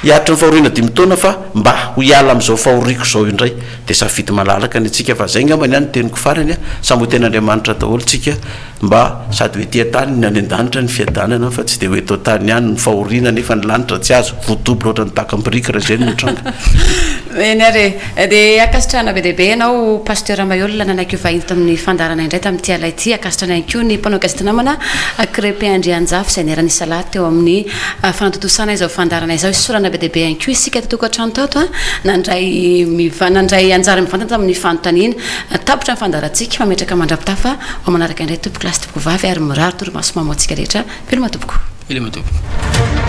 hiatry ny fahoriana 5 taona fa mba ho hiala am'izao fahoriako zao indray de safidy malalaka ny atsika fa zay ngamba ny any teniko farany sambo ten'Andriamanitra daholo tsika mba sady hoe tia tany ny any an-danitra ny fiadanana fa tsy de hoe tao tany ihany ny fahoriana nefa ny lanitra tsy azo vodobo loatra ny takambirikra zay ny tranga eny are de akasitrana be dehibe ianao Pasteur Mailhol nanakio vahiny tamin'ny fandarana indray tamin'ity alay ity akasitrana ihany koa ny mpanao gazety namana Crépin Andrianjafy izay niarany sala teo amin'ny fanatontosana izao fandarana izao isorana be dehibe ihany koa isika totokatrano tato nandray anjara mivantana tamin'ny fanontaniana tapotra ny fandarantsika mametraka mandrapitafa ao manaraka indray tompoko lasy tompoko vavy ary mirary toromaso mamoatsika rehetra veloma tompoko